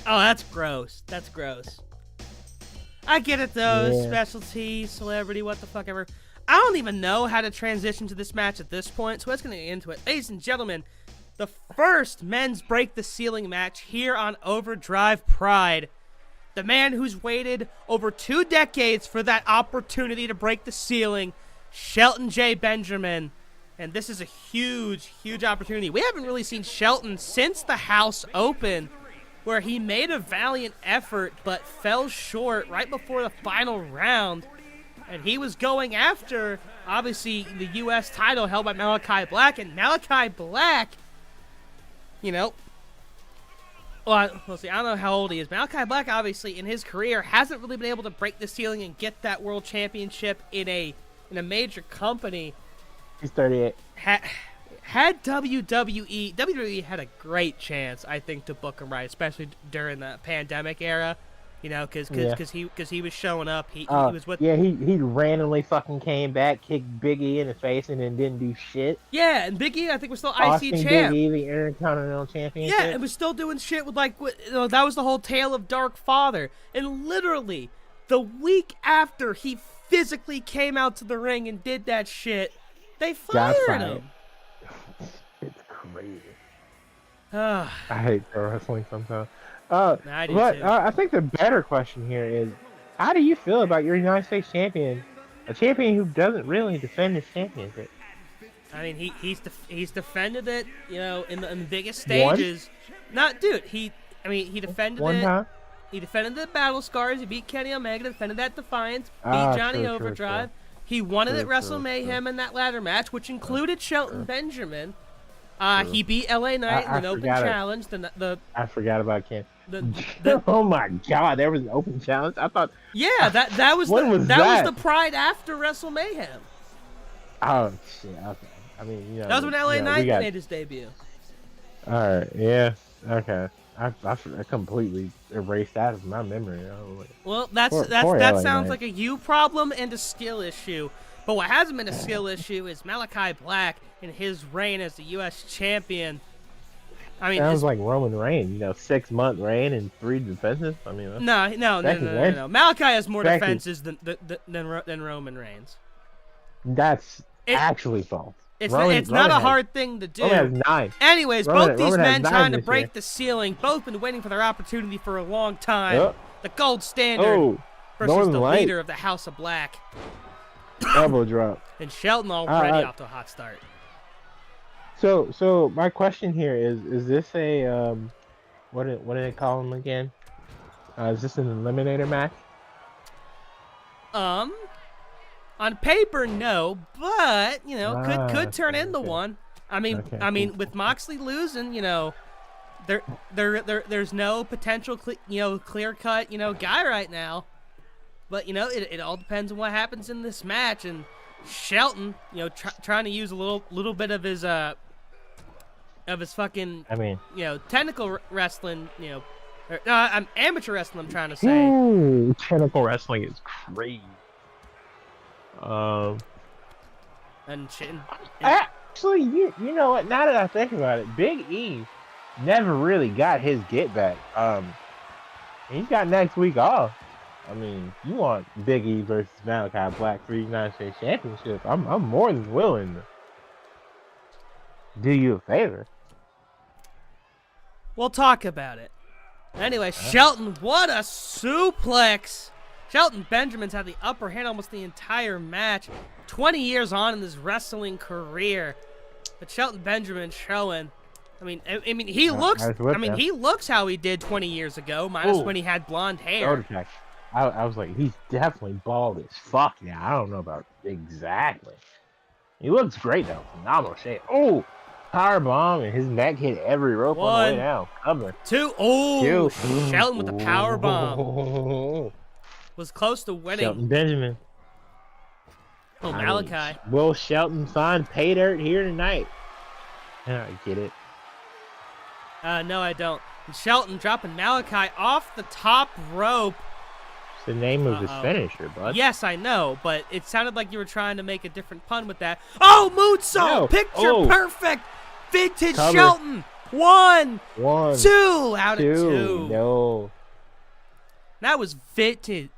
Oh, that's gross. That's gross. I get it though. Yeah. Specialty, celebrity, what the fuck ever. I don't even know how to transition to this match at this point, so let's get into it. Ladies and gentlemen, the first men's Break the Ceiling match here on Overdrive Pride. The man who's waited over 2 decades for that opportunity to break the ceiling, Shelton J. Benjamin. And this is a huge, huge opportunity. We haven't really seen Shelton since the House Open, where he made a valiant effort but fell short right before the final round. And he was going after, obviously, the U.S. title held by Malakai Black. And Malakai Black, well, let's see, I don't know how old he is. Malakai Black, obviously, in his career, hasn't really been able to break the ceiling and get that world championship in a major company. He's 38. Had WWE had a great chance, I think, to book him right, especially during the pandemic era, because he was showing up. He was with. Yeah, he randomly fucking came back, kicked Big E in the face, and then didn't do shit. Yeah, and Big E, I think, was still Austin IC champ. Big E, the Intercontinental Championship. Yeah, and was still doing shit with that was the whole tale of Dark Father. And literally, the week after he physically came out to the ring and did that shit, they fired him. It's crazy. I hate pro wrestling sometimes. I do too. I think the better question here is, how do you feel about your United States champion, a champion who doesn't really defend his championship? I mean, he's defended it, in the biggest stages. He defended one time. He defended the Battle Scars. He beat Kenny Omega. Defended that Defiance. Beat Johnny Overdrive. True. He won it at Wrestle Mayhem in that ladder match, which included Shelton Benjamin. He beat LA Knight in an open challenge. I forgot about Ken. Oh my God, there was an open challenge. I thought. Yeah, that was was the Pride after Wrestle Mayhem. Oh shit! Okay. I mean, that was when LA Knight made his debut. All right, yeah. Okay. I completely erased that of my memory. Well, Poor that LA sounds Knight. like a you problem and a skill issue. But what hasn't been a skill issue is Malakai Black in his reign as the U.S. champion. I mean, Sounds like Roman Reigns. 6-month reign and 3 defenses. I mean, no. Malakai has more Becky. defenses than Roman Reigns. That's It- actually false. It's Roman not a has- hard thing to do. Roman has 9. Anyways, Roman- both these Roman has men 9 trying to this break year. the ceiling, both been waiting for their opportunity for a long time. Oh. The gold standard Oh, versus Northern the Light. leader of the House of Black. Elbow drop. And Shelton already I- off to a hot start. So my question here is this a what do they call them again? Is this an eliminator match? On paper, no, but could turn into okay. one. I mean, Okay, with Moxley losing, there's no potential, clear cut, guy right now. But it all depends on what happens in this match. And Shelton, trying to use a little bit of his fucking, technical wrestling, amateur wrestling. I'm trying to say. Ooh, technical wrestling is crazy. And Actually, you know what? Now that I think about it, Big E never really got his get back. He's got next week off. I mean, you want Big E versus Malakai Black for the United States Championship? I'm more than willing to do you a favor. we'll talk about it. Anyway, Shelton, what a suplex! Shelton Benjamin's had the upper hand almost the entire match. 20 years on in his wrestling career, but Shelton Benjamin showing. I mean, he looks. He looks how he did 20 years ago, minus when he had blonde hair. I was like, he's definitely bald as fuck now. I don't know about exactly. He looks great though, phenomenal shape. Oh, power bomb and his neck hit every rope on the way down. Cover. 2. Oh, 2. Shelton with the power bomb. Was close to winning. Shelton Benjamin. Oh, Malakai. Will Shelton find pay dirt here tonight? I get it. No, I don't. And Shelton dropping Malakai off the top rope. It's the name of his finisher, bud. Yes, I know, but it sounded like you were trying to make a different pun with that. Oh, moonsault! No. Picture perfect! Vintage Cover. Shelton! 1, 2 out of 2. No. That was vintage.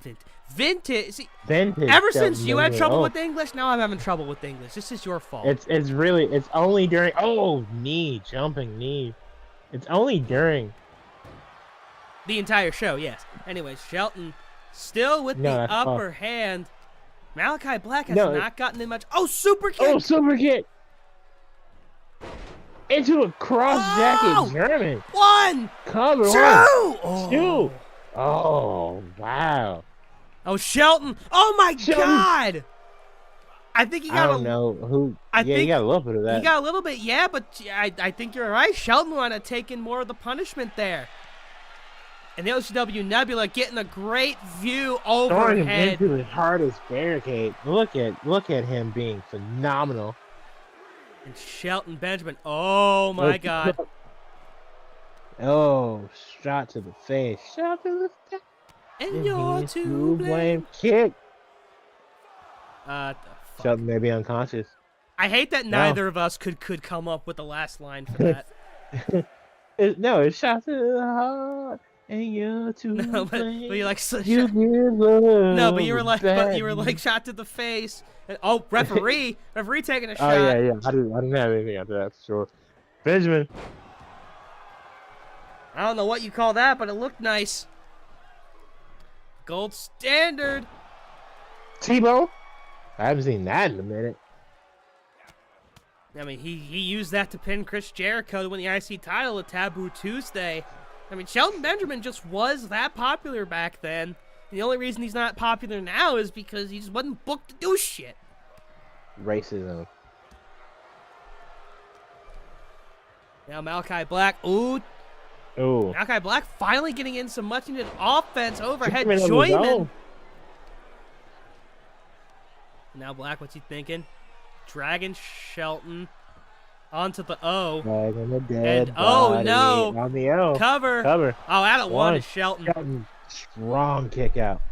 See, Vintage. ever Shelton since you had Benjamin. trouble with English, now I'm having trouble with English. This is your fault. It's only during jumping knee. It's only during the entire show, yes. Anyway, Shelton still with the upper hand. Malakai Black has not gotten in much. Oh, super kick! Oh, super kick! Into a cross jacket German. 1, Cover 2! 2! Oh. Oh, wow. Oh, Shelton! Oh my God! I think he got. I don't know who. He got a little bit of that. He got a little bit, yeah, but I think you're right. Shelton wanted to take in more of the punishment there. And the OCW Nebula getting a great view Throwing him overhead. into his hardest barricade. Look at him being phenomenal. And Shelton Benjamin. Oh my God. Oh, shot to the face. Shot to the face. And you're to blame. Kick. The fuck? Shelton may be unconscious. I hate that neither of us could come up with the last line for that. It's shot to the heart. And you're to No, but blame. you like so You shot. give love No, but you were like back. shot to the face. And, oh, referee taking a shot. Oh yeah. I didn't have anything after that for sure. Benjamin. I don't know what you call that, but it looked nice. Gold standard. Tebow. I haven't seen that in a minute. I mean, he used that to pin Chris Jericho to win the IC title at Taboo Tuesday. I mean, Shelton Benjamin just was that popular back then. And the only reason he's not popular now is because he just wasn't booked to do shit. Racism. Now Malakai Black. Ooh. Oh. Malakai Black finally getting in some much needed offense. Overhead Joyman on his Joyman. own. Now Black, what's he thinking? Dragon Shelton. onto the O. Right on the dead And oh body. no. On the O. Cover. Cover. Oh, out of one One. is Shelton. Shelton, strong kick out.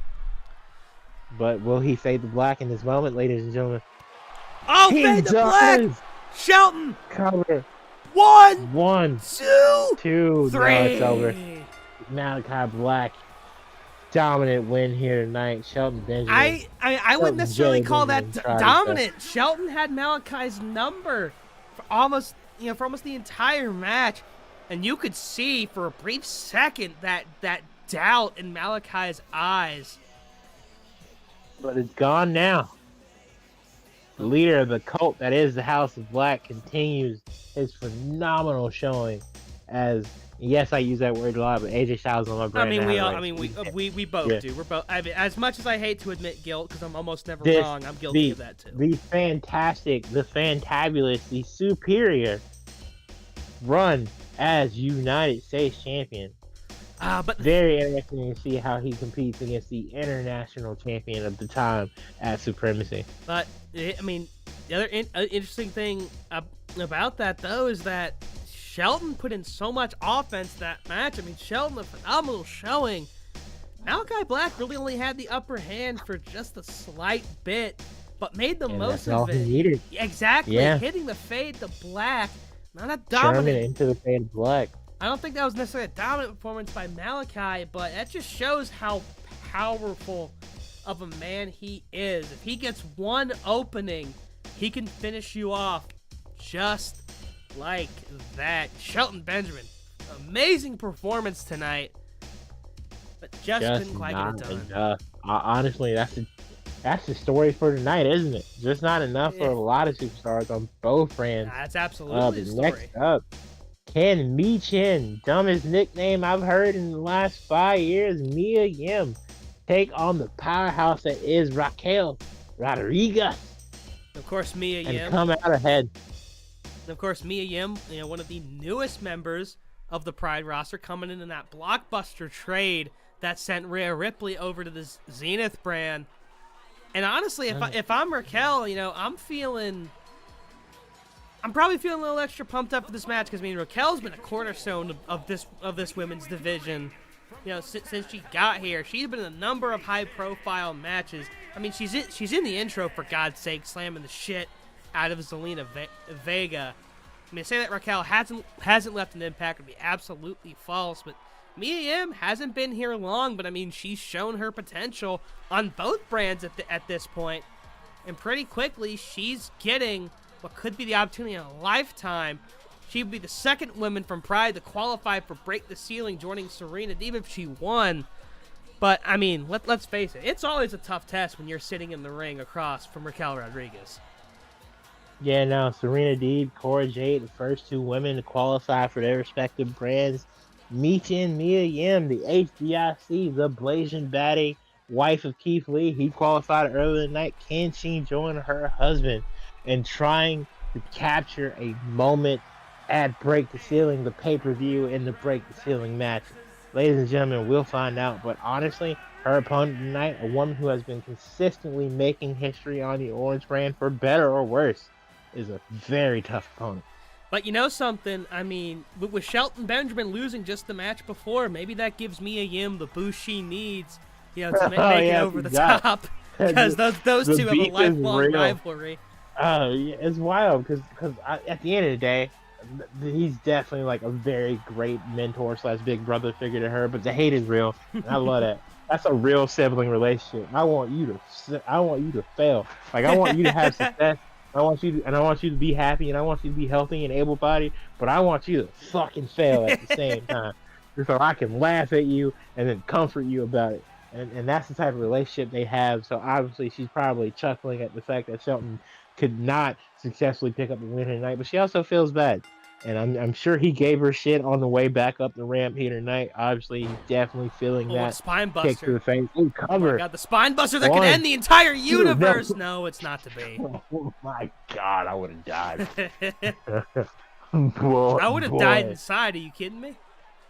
But will he fade the black in this moment, ladies and gentlemen? Oh, He fade the does. black. Shelton. Cover. 1, 2, 2, 3. No, it's over. Malakai Black, dominant win here tonight. Shelton Benjamin. I wouldn't necessarily call that dominant. Stuff. Shelton had Malakai's number for almost the entire match, and you could see for a brief second that doubt in Malakai's eyes. But it's gone now. The leader of the cult that is the House of Black continues his phenomenal showing as, yes, I use that word a lot, but AJ Styles on my brain. We both do. We're both. I mean, as much as I hate to admit guilt, because I'm almost never wrong, I'm guilty of that too. The fantastic, the fantabulous, the superior run as United States champion. But very interesting to see how he competes against the international champion of the time at Supremacy. But I mean, the other interesting thing about that though is that Shelton put in so much offense that match. I mean, Shelton, a phenomenal showing. Malakai Black really only had the upper hand for just a slight bit, but made the most of it. He needed. Exactly, hitting the fade to black, not a dominant. Sherman into the fade black. I don't think that was necessarily a dominant performance by Malakai, but that just shows how powerful of a man he is. If he gets one opening, he can finish you off just like that. Shelton Benjamin, amazing performance tonight, but just couldn't quite get it done. Honestly, that's the story for tonight, isn't it? Just not enough for a lot of superstars on both brands. That's absolutely the story. Next up, Ken Michin, dumbest nickname I've heard in the last 5 years, Mia Yim, take on the powerhouse that is Raquel Rodriguez. Of course, Mia Yim. And come out ahead. Of course, Mia Yim, one of the newest members of the Pride roster, coming in that blockbuster trade that sent Rhea Ripley over to the Zenith brand. And honestly, if I'm Raquel, I'm probably feeling a little extra pumped up for this match because Raquel's been a cornerstone of this women's division. Since she got here, she's been in a number of high-profile matches. I mean, she's in the intro, for God's sake, slamming the shit out of Zelina Vega. I mean, to say that Raquel hasn't left an impact would be absolutely false. But Mia Yim hasn't been here long, but I mean, she's shown her potential on both brands at this point, and pretty quickly she's getting what could be the opportunity in a lifetime. She would be the second woman from Pride to qualify for Break the Ceiling, joining Serena, even if she won. But, I mean, let's face it, it's always a tough test when you're sitting in the ring across from Raquel Rodriguez. Yeah, no, Serena Deeb, Cora Jade, the first two women to qualify for their respective brands. Michin, Mia Yim, the HBIC, the Blazing Baddie, wife of Keith Lee. He qualified earlier tonight. Can she join her husband in trying to capture a moment at Break the Ceiling, the pay-per-view, in the Break the Ceiling match? Ladies and gentlemen, we'll find out. But honestly, her opponent tonight, a woman who has been consistently making history on the Orange brand, for better or worse, is a very tough opponent. But you know something? I mean, with Shelton Benjamin losing just the match before, maybe that gives Mia Yim the boost she needs, to make it over the top. Because those two have a lifelong rivalry. Yeah, it's wild because at the end of the day, he's definitely like a very great mentor / big brother figure to her. But the hate is real, and I love that. That's a real sibling relationship. I want you to fail. Like, I want you to have success. I want you to be happy, and I want you to be healthy and able-bodied. But I want you to fucking fail at the same time, so I can laugh at you and then comfort you about it. And that's the type of relationship they have. So obviously, she's probably chuckling at the fact that Shelton could not successfully pick up the win tonight, but she also feels bad. And I'm sure he gave her shit on the way back up the ramp here tonight. Obviously, he's definitely feeling that spine kick buster to the face. Ooh, cover. Oh my God, the spine buster that could end the entire universe. No, it's not to be. Oh my God, I would have died. I would have died inside. Are you kidding me?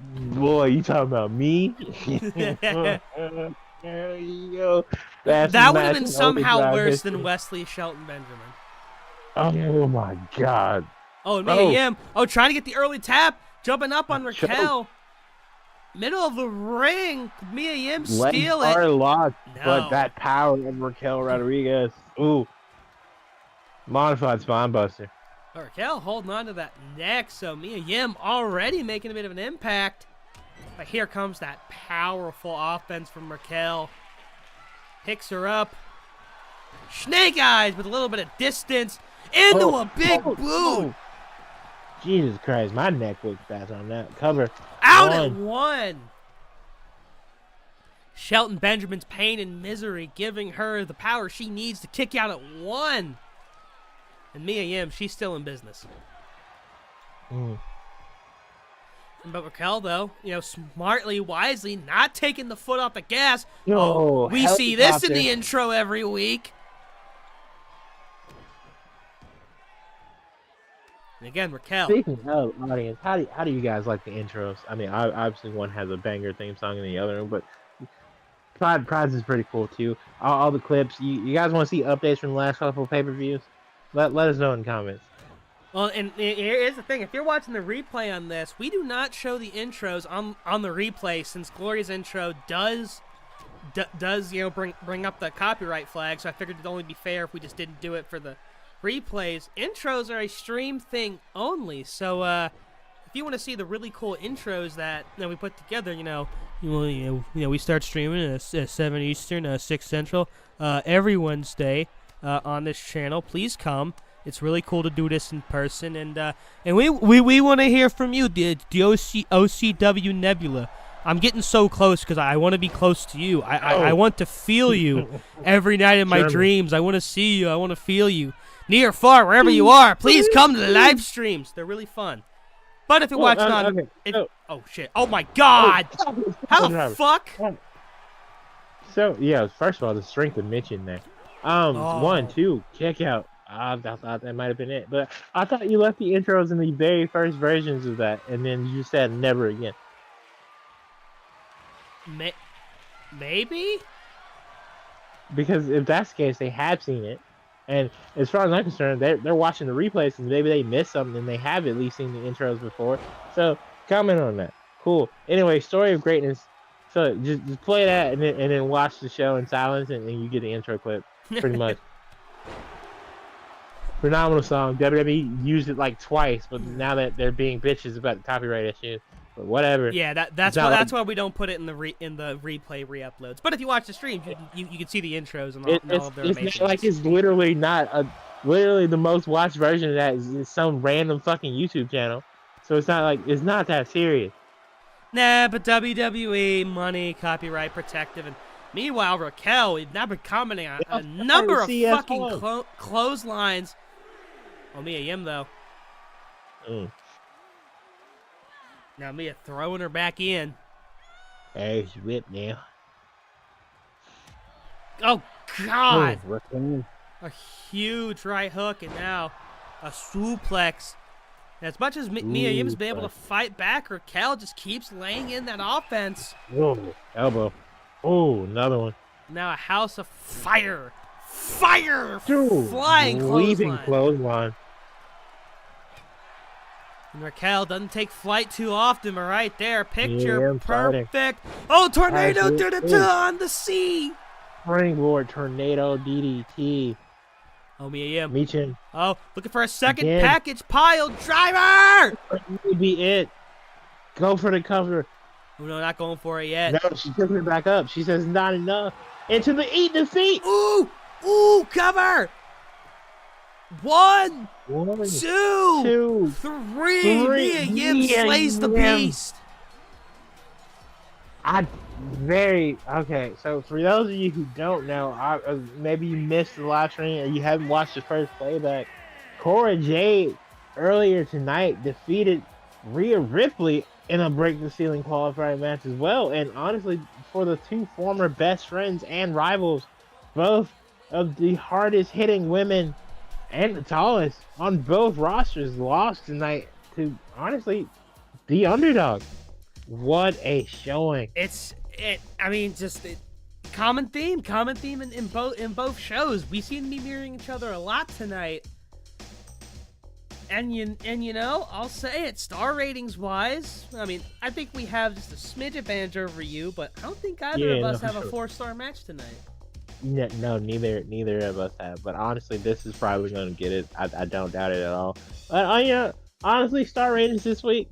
Boy, you talking about me? There you go. That would have been somehow worse than Wesley Shelton Benjamin. Oh my God. Oh, and Mia Yim. Oh, trying to get the early tap. Jumping up on Raquel. Middle of the ring. Mia Yim steal it. Legs are locked, No. but that power of Raquel Rodriguez. Ooh. Modified spine buster. Raquel holding on to that neck, so Mia Yim already making a bit of an impact. But here comes that powerful offense from Raquel. Picks her up. Snake Eyes with a little bit of distance into a big boot. Jesus Christ, my neck looks fast on that. Cover. Out at one. Shelton Benjamin's pain and misery giving her the power she needs to kick out at one. And Mia Yim, she's still in business. But Raquel, though, smartly, wisely, not taking the foot off the gas. We see this in the intro every week. And again, Raquel. Speaking of audience, how do you guys like the intros? I mean, obviously one has a banger theme song in the other one, but Prides is pretty cool too. All the clips. You guys want to see updates from the last couple pay-per-views? Let us know in the comments. Well, and here's the thing. If you're watching the replay on this, we do not show the intros on the replay since Gloria's intro does bring up the copyright flag, so I figured it'd only be fair if we just didn't do it for the replays. Intros are a stream thing only, so if you want to see the really cool intros that we put together, we start streaming at 7 Eastern, 6 Central every Wednesday on this channel. Please come. It's really cool to do this in person, and we want to hear from you, the OCW Nebula. I'm getting so close because I want to be close to you. I want to feel you every night in my dreams. I want to see you. I want to feel you. Near or far, wherever you are, please come to the live streams. They're really fun. But if you're watching on... oh, shit. Oh, my God. How the fuck? So, yeah, first of all, the strength of Mitch in there. 1, 2, kick out. I thought that might have been it. But I thought you left the intros in the very first versions of that, and then you said never again. Maybe? Because if that's the case, they have seen it. And as far as I'm concerned, they're watching the replays, and maybe they missed something, and they have at least seen the intros before. So, comment on that. Cool. Anyway, Story of Greatness. So, just play that, and then watch the show in silence, and you get the intro clip, pretty much. Phenomenal song. WWE used it like twice, but now that they're being bitches about the copyright issue, but whatever. Yeah, that's why we don't put it in the replay re-uploads. But if you watch the stream, you can see the intros and all of their amazing. It's not like it's literally literally the most watched version of that is some random fucking YouTube channel. So it's not that serious. Nah, but WWE, money, copyright protective, and meanwhile Raquel, we've now been commenting on a number of fucking clotheslines. Oh, Mia Yim though. Now Mia throwing her back in. There's whip now. Oh God! Oh, a huge right hook and now a suplex. As much as Mia Yim's been able to fight back, Raquel just keeps laying in that offense. Oh, elbow. Oh, another one. Now a house of fire. Fire! Dude, flying clothesline. And Raquel doesn't take flight too often, but right there, picture perfect. Oh, tornado on the sea. Springboard tornado DDT. Oh, Mia Yim. Michin. Oh, looking for a second package pile driver. Maybe it. Go for the cover. Oh, no, not going for it yet. No, she's picking it back up. She says not enough. Into the defeat. Ooh, cover. 1, 2, 3. Mia Yim slays the beast. Okay, so for those of you who don't know, maybe you missed the live stream or you haven't watched the first playback, Cora Jade earlier tonight defeated Rhea Ripley in a Break the Ceiling qualifying match as well. And honestly, for the two former best friends and rivals, both of the hardest hitting women and the tallest on both rosters, lost tonight to, honestly, the underdog. What a showing. Common theme in both shows. We seem to be mirroring each other a lot tonight. And you know, I'll say it, star ratings wise, I mean, I think we have just a smidge advantage over you, but I don't think either of us have a 4-star match tonight. No, neither of us have. But honestly, this is probably going to get it. I don't doubt it at all. But yeah, honestly, star ratings this week,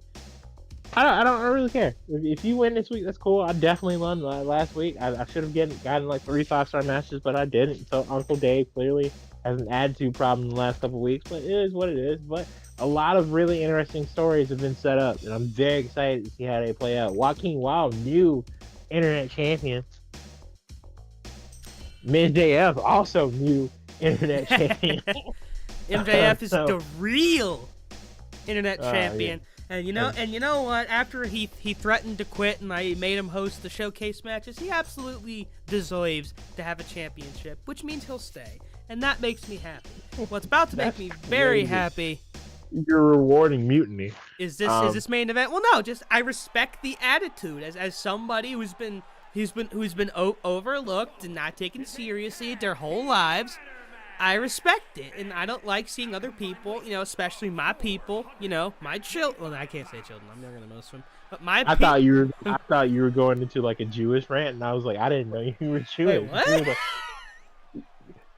I don't really care. If you win this week, that's cool. I definitely won last week. I should have gotten like 3 5-star matches, but I didn't. So Uncle Dave clearly has an attitude problem in the last couple of weeks, but it is what it is. But a lot of really interesting stories have been set up, and I'm very excited to see how they play out. Joaquin Wilde, new Internet Champion. Miz JF, also new Internet Champion. MJF is the real Internet Champion. Yeah. And you know what? After he threatened to quit and I made him host the showcase matches, he absolutely deserves to have a championship, which means he'll stay. And that makes me happy. What's about to make me very happy. You're rewarding mutiny. Is this main event? Well, no, just I respect the attitude as somebody who's been overlooked and not taken seriously their whole lives. I respect it, and I don't like seeing other people, especially my people, my children. Well, I can't say children. I'm younger than most of them. But I thought you were going into like a Jewish rant, and I was like, I didn't know you were Jewish. Wait, what?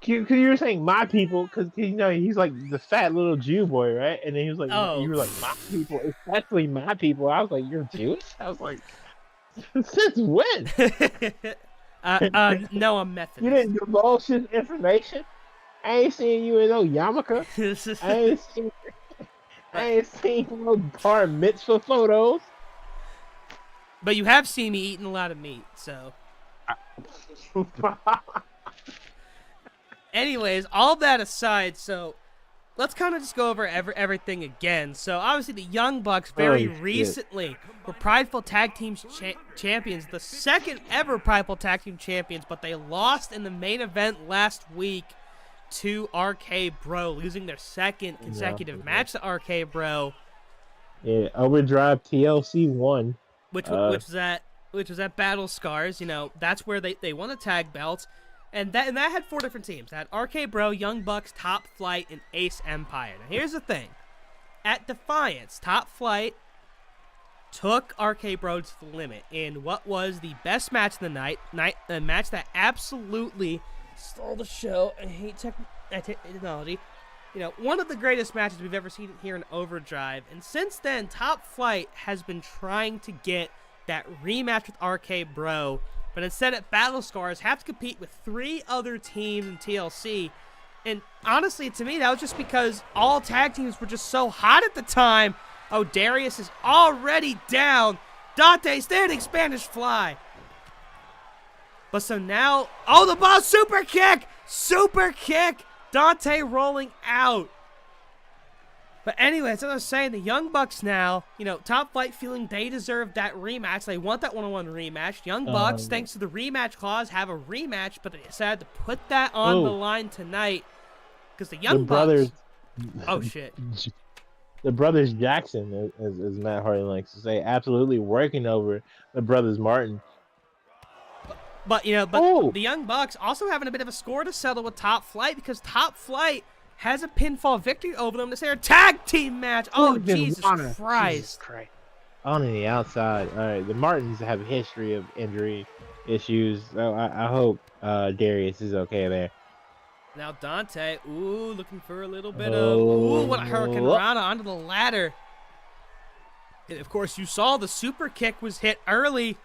Because you were saying my people, because he's like the fat little Jew boy, right? And then he was like, you were like my people, especially my people. I was like, you're Jewish? I was like, since when? No, I'm Methodist. You didn't divulge this information. I ain't seen you in no yarmulke. I ain't seen no bar mitzvah photos. But you have seen me eating a lot of meat, so. Anyways, all that aside, so let's kind of just go over everything again. So obviously the Young Bucks very recently were Prideful Tag Team champions, the second ever Prideful Tag Team champions, but they lost in the main event last week to RK Bro, losing their second consecutive match to RK Bro. Yeah, Overdrive TLC 1. Which was at Battle Scars. That's where they won the tag belts. And that had 4 different teams. That RK Bro, Young Bucks, Top Flight, and Ace Empire. Now here's the thing. At Defiance, Top Flight took RK Bro to the limit in what was the best match of the night, a match that absolutely stole the show. I hate technology. One of the greatest matches we've ever seen here in Overdrive. And since then, Top Flight has been trying to get that rematch with RK Bro, but instead at Battle Scars have to compete with 3 other teams in TLC. And honestly, to me, that was just because all tag teams were just so hot at the time. Oh, Darius is already down. Dante standing Spanish Fly. But so now, the ball, super kick, Dante rolling out. But anyway, as I was saying, the Young Bucks now, Top Flight feeling they deserve that rematch. They want that one-on-one rematch. Young Bucks, thanks to the rematch clause, have a rematch, but they decided to put that on the line tonight because the Young Bucks. Oh shit! The brothers Jackson, as Matt Hardy likes to say, absolutely working over the brothers Martin. But the Young Bucks also having a bit of a score to settle with Top Flight because Top Flight has a pinfall victory over them. This is their tag team match. Oh, Jesus Christ. On the outside. All right, the Martins have a history of injury issues. So I hope Darius is okay there. Now Dante, looking for a little bit of, what a Hurricane Rana onto the ladder. And of course, you saw the super kick was hit early.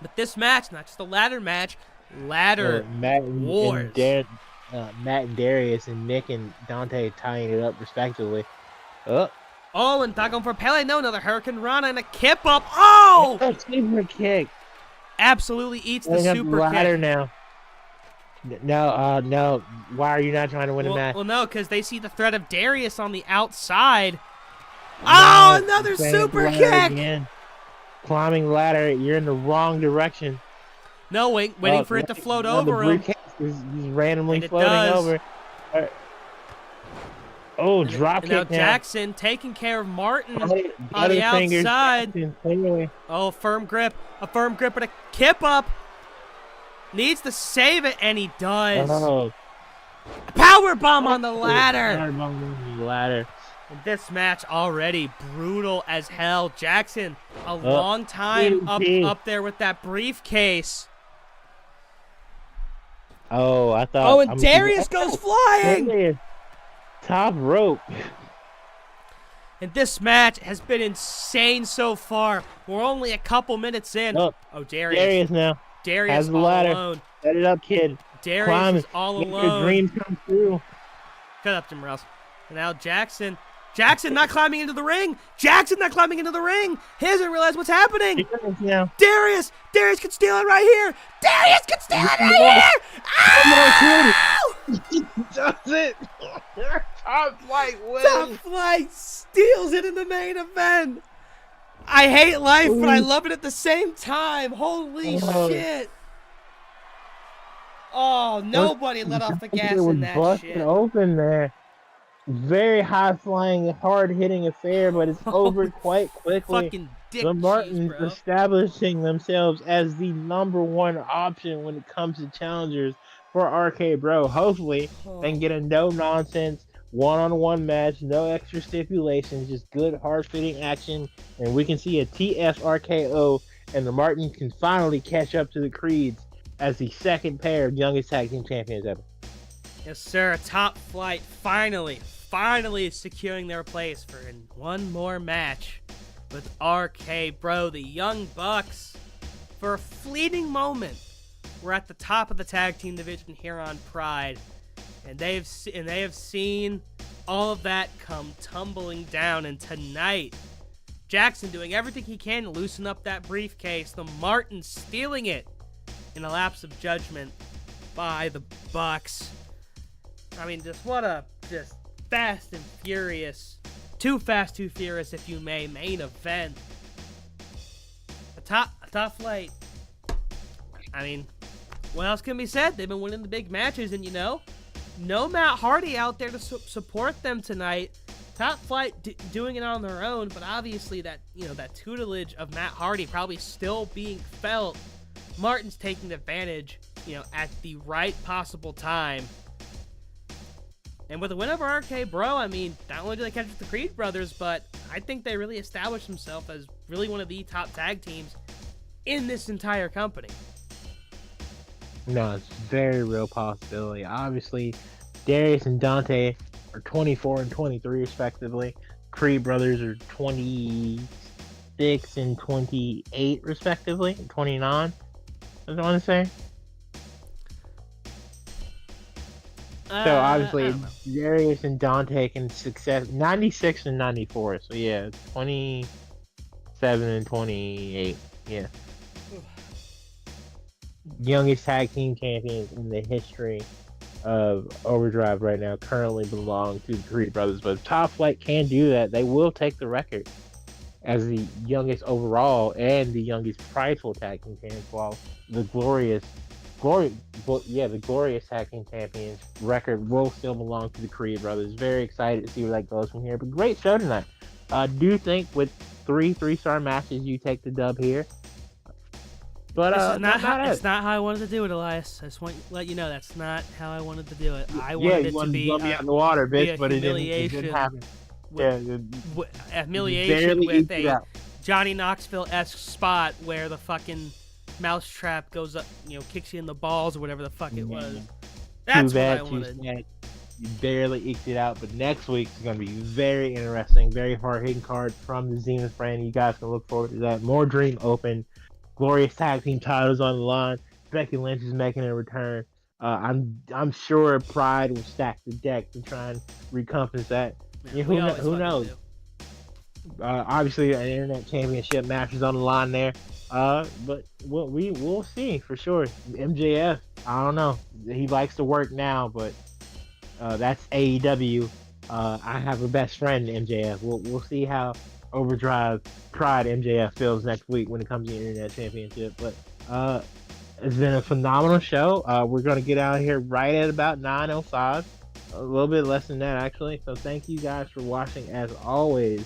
But this match, not just a ladder match, wars. Matt and Darius and Nick and Dante tying it up respectively. And not going for a Pele. No, another Hurricane Rana and a kip up. Oh! Super kick. Absolutely eats the super ladder kick. Now. No. Why are you not trying to win a match? Well, no, because they see the threat of Darius on the outside. No, another super kick! Again. Climbing ladder, you're in the wrong direction. No, waiting for it to float over him. Is randomly floating over. Drop kick now. Jackson taking care of Martin on the outside. Firm grip. A firm grip and a kip up. Needs to save it, and he does. Power bomb on the ladder. And this match already brutal as hell. Jackson, a long time up there with that briefcase. Oh, I thought. Oh, and Darius goes flying. Darius. Top rope. And this match has been insane so far. We're only a couple minutes in. Oh, Darius now. Darius has the all ladder. alone. Set it up, kid. Darius Climb is all Make alone. your dreams come true. Cut up, Jim Rouse. And now Jackson. Jackson not climbing into the ring. Jackson not climbing into the ring. He doesn't realize what's happening. Darius can steal it right here. Darius can steal it right here. He does it. Top Flight wins. Top Flight steals it in the main event. I hate life, but I love it at the same time. Holy shit. Oh, nobody let off the gas in that shit. Open there. Very high-flying, hard-hitting affair, but it's over quite quickly. Fucking dick the Martins cheese, bro. establishing themselves as the #1 option when it comes to challengers for RK Bro. Hopefully, they can get a no-nonsense, one-on-one match, no extra stipulations, just good, hard-fitting action, and we can see a TFRKO, and the Martins can finally catch up to the Creeds as the second pair of youngest tag team champions ever. Yes, sir. Top Flight finally securing their place for one more match with RK Bro, the Young Bucks. For a fleeting moment, we're at the top of the tag team division here on Pride, and they have seen all of that come tumbling down. And tonight, Jackson doing everything he can to loosen up that briefcase. The Martins stealing it in a lapse of judgment by the Bucks. I mean, just fast and furious, too fast, too furious, if you may, main event. A top Flight. I mean, what else can be said? They've been winning the big matches, and no Matt Hardy out there to support them tonight. Top Flight doing it on their own, but obviously that tutelage of Matt Hardy probably still being felt. Martin's taking advantage, at the right possible time. And with the win over RK Bro, I mean, not only do they catch up the Creed brothers, but I think they really established themselves as really one of the top tag teams in this entire company. No, it's a very real possibility. Obviously, Darius and Dante are 24 and 23 respectively. Creed brothers are 26 and 28 respectively. 29, I want to say. So obviously, Darius and Dante can success 96 and 94. So yeah, 27 and 28. Yeah. Youngest tag team champions in the history of Overdrive right now currently belong to the Creed brothers. But if Top Flight can do that, they will take the record as the youngest overall and the youngest prideful tag team champions, while the glorious tag team champions record will still belong to the Creed brothers. Very excited to see where that goes from here. But great show tonight. Do think with three-star matches you take the dub here. But it's not how I wanted to do it, Elias. I just want to let you know that's not how I wanted to do it. I wanted it to be me out in the water, bitch, but it didn't happen. Humiliation with a Johnny Knoxville-esque spot where the fucking mousetrap goes up, kicks you in the balls or whatever the fuck it was. That's what I wanted. You barely eked it out, but next week is going to be very interesting, very hard-hitting card from the Zenith brand. You guys can look forward to that. More Dream Open. Glorious tag team titles on the line. Becky Lynch is making a return. I'm sure Pride will stack the deck to try and recompense that. Who knows? Obviously, an Internet Championship match is on the line there. But we'll see for sure. MJF, I don't know. He likes to work now, but that's AEW. I have a best friend, MJF. We'll see how Overdrive Pride MJF feels next week when it comes to the Internet Championship. But it's been a phenomenal show. We're going to get out of here right at about 9:05. A little bit less than that, actually. So thank you guys for watching, as always.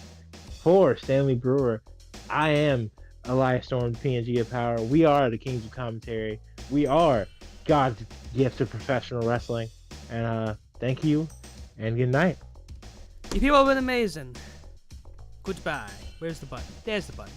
For Stanley Brewer, I am Elias Storm, PNG of Power. We are the Kings of Commentary. We are God's gift to professional wrestling. And thank you, and good night. You people have been amazing. Goodbye. Where's the button? There's the button.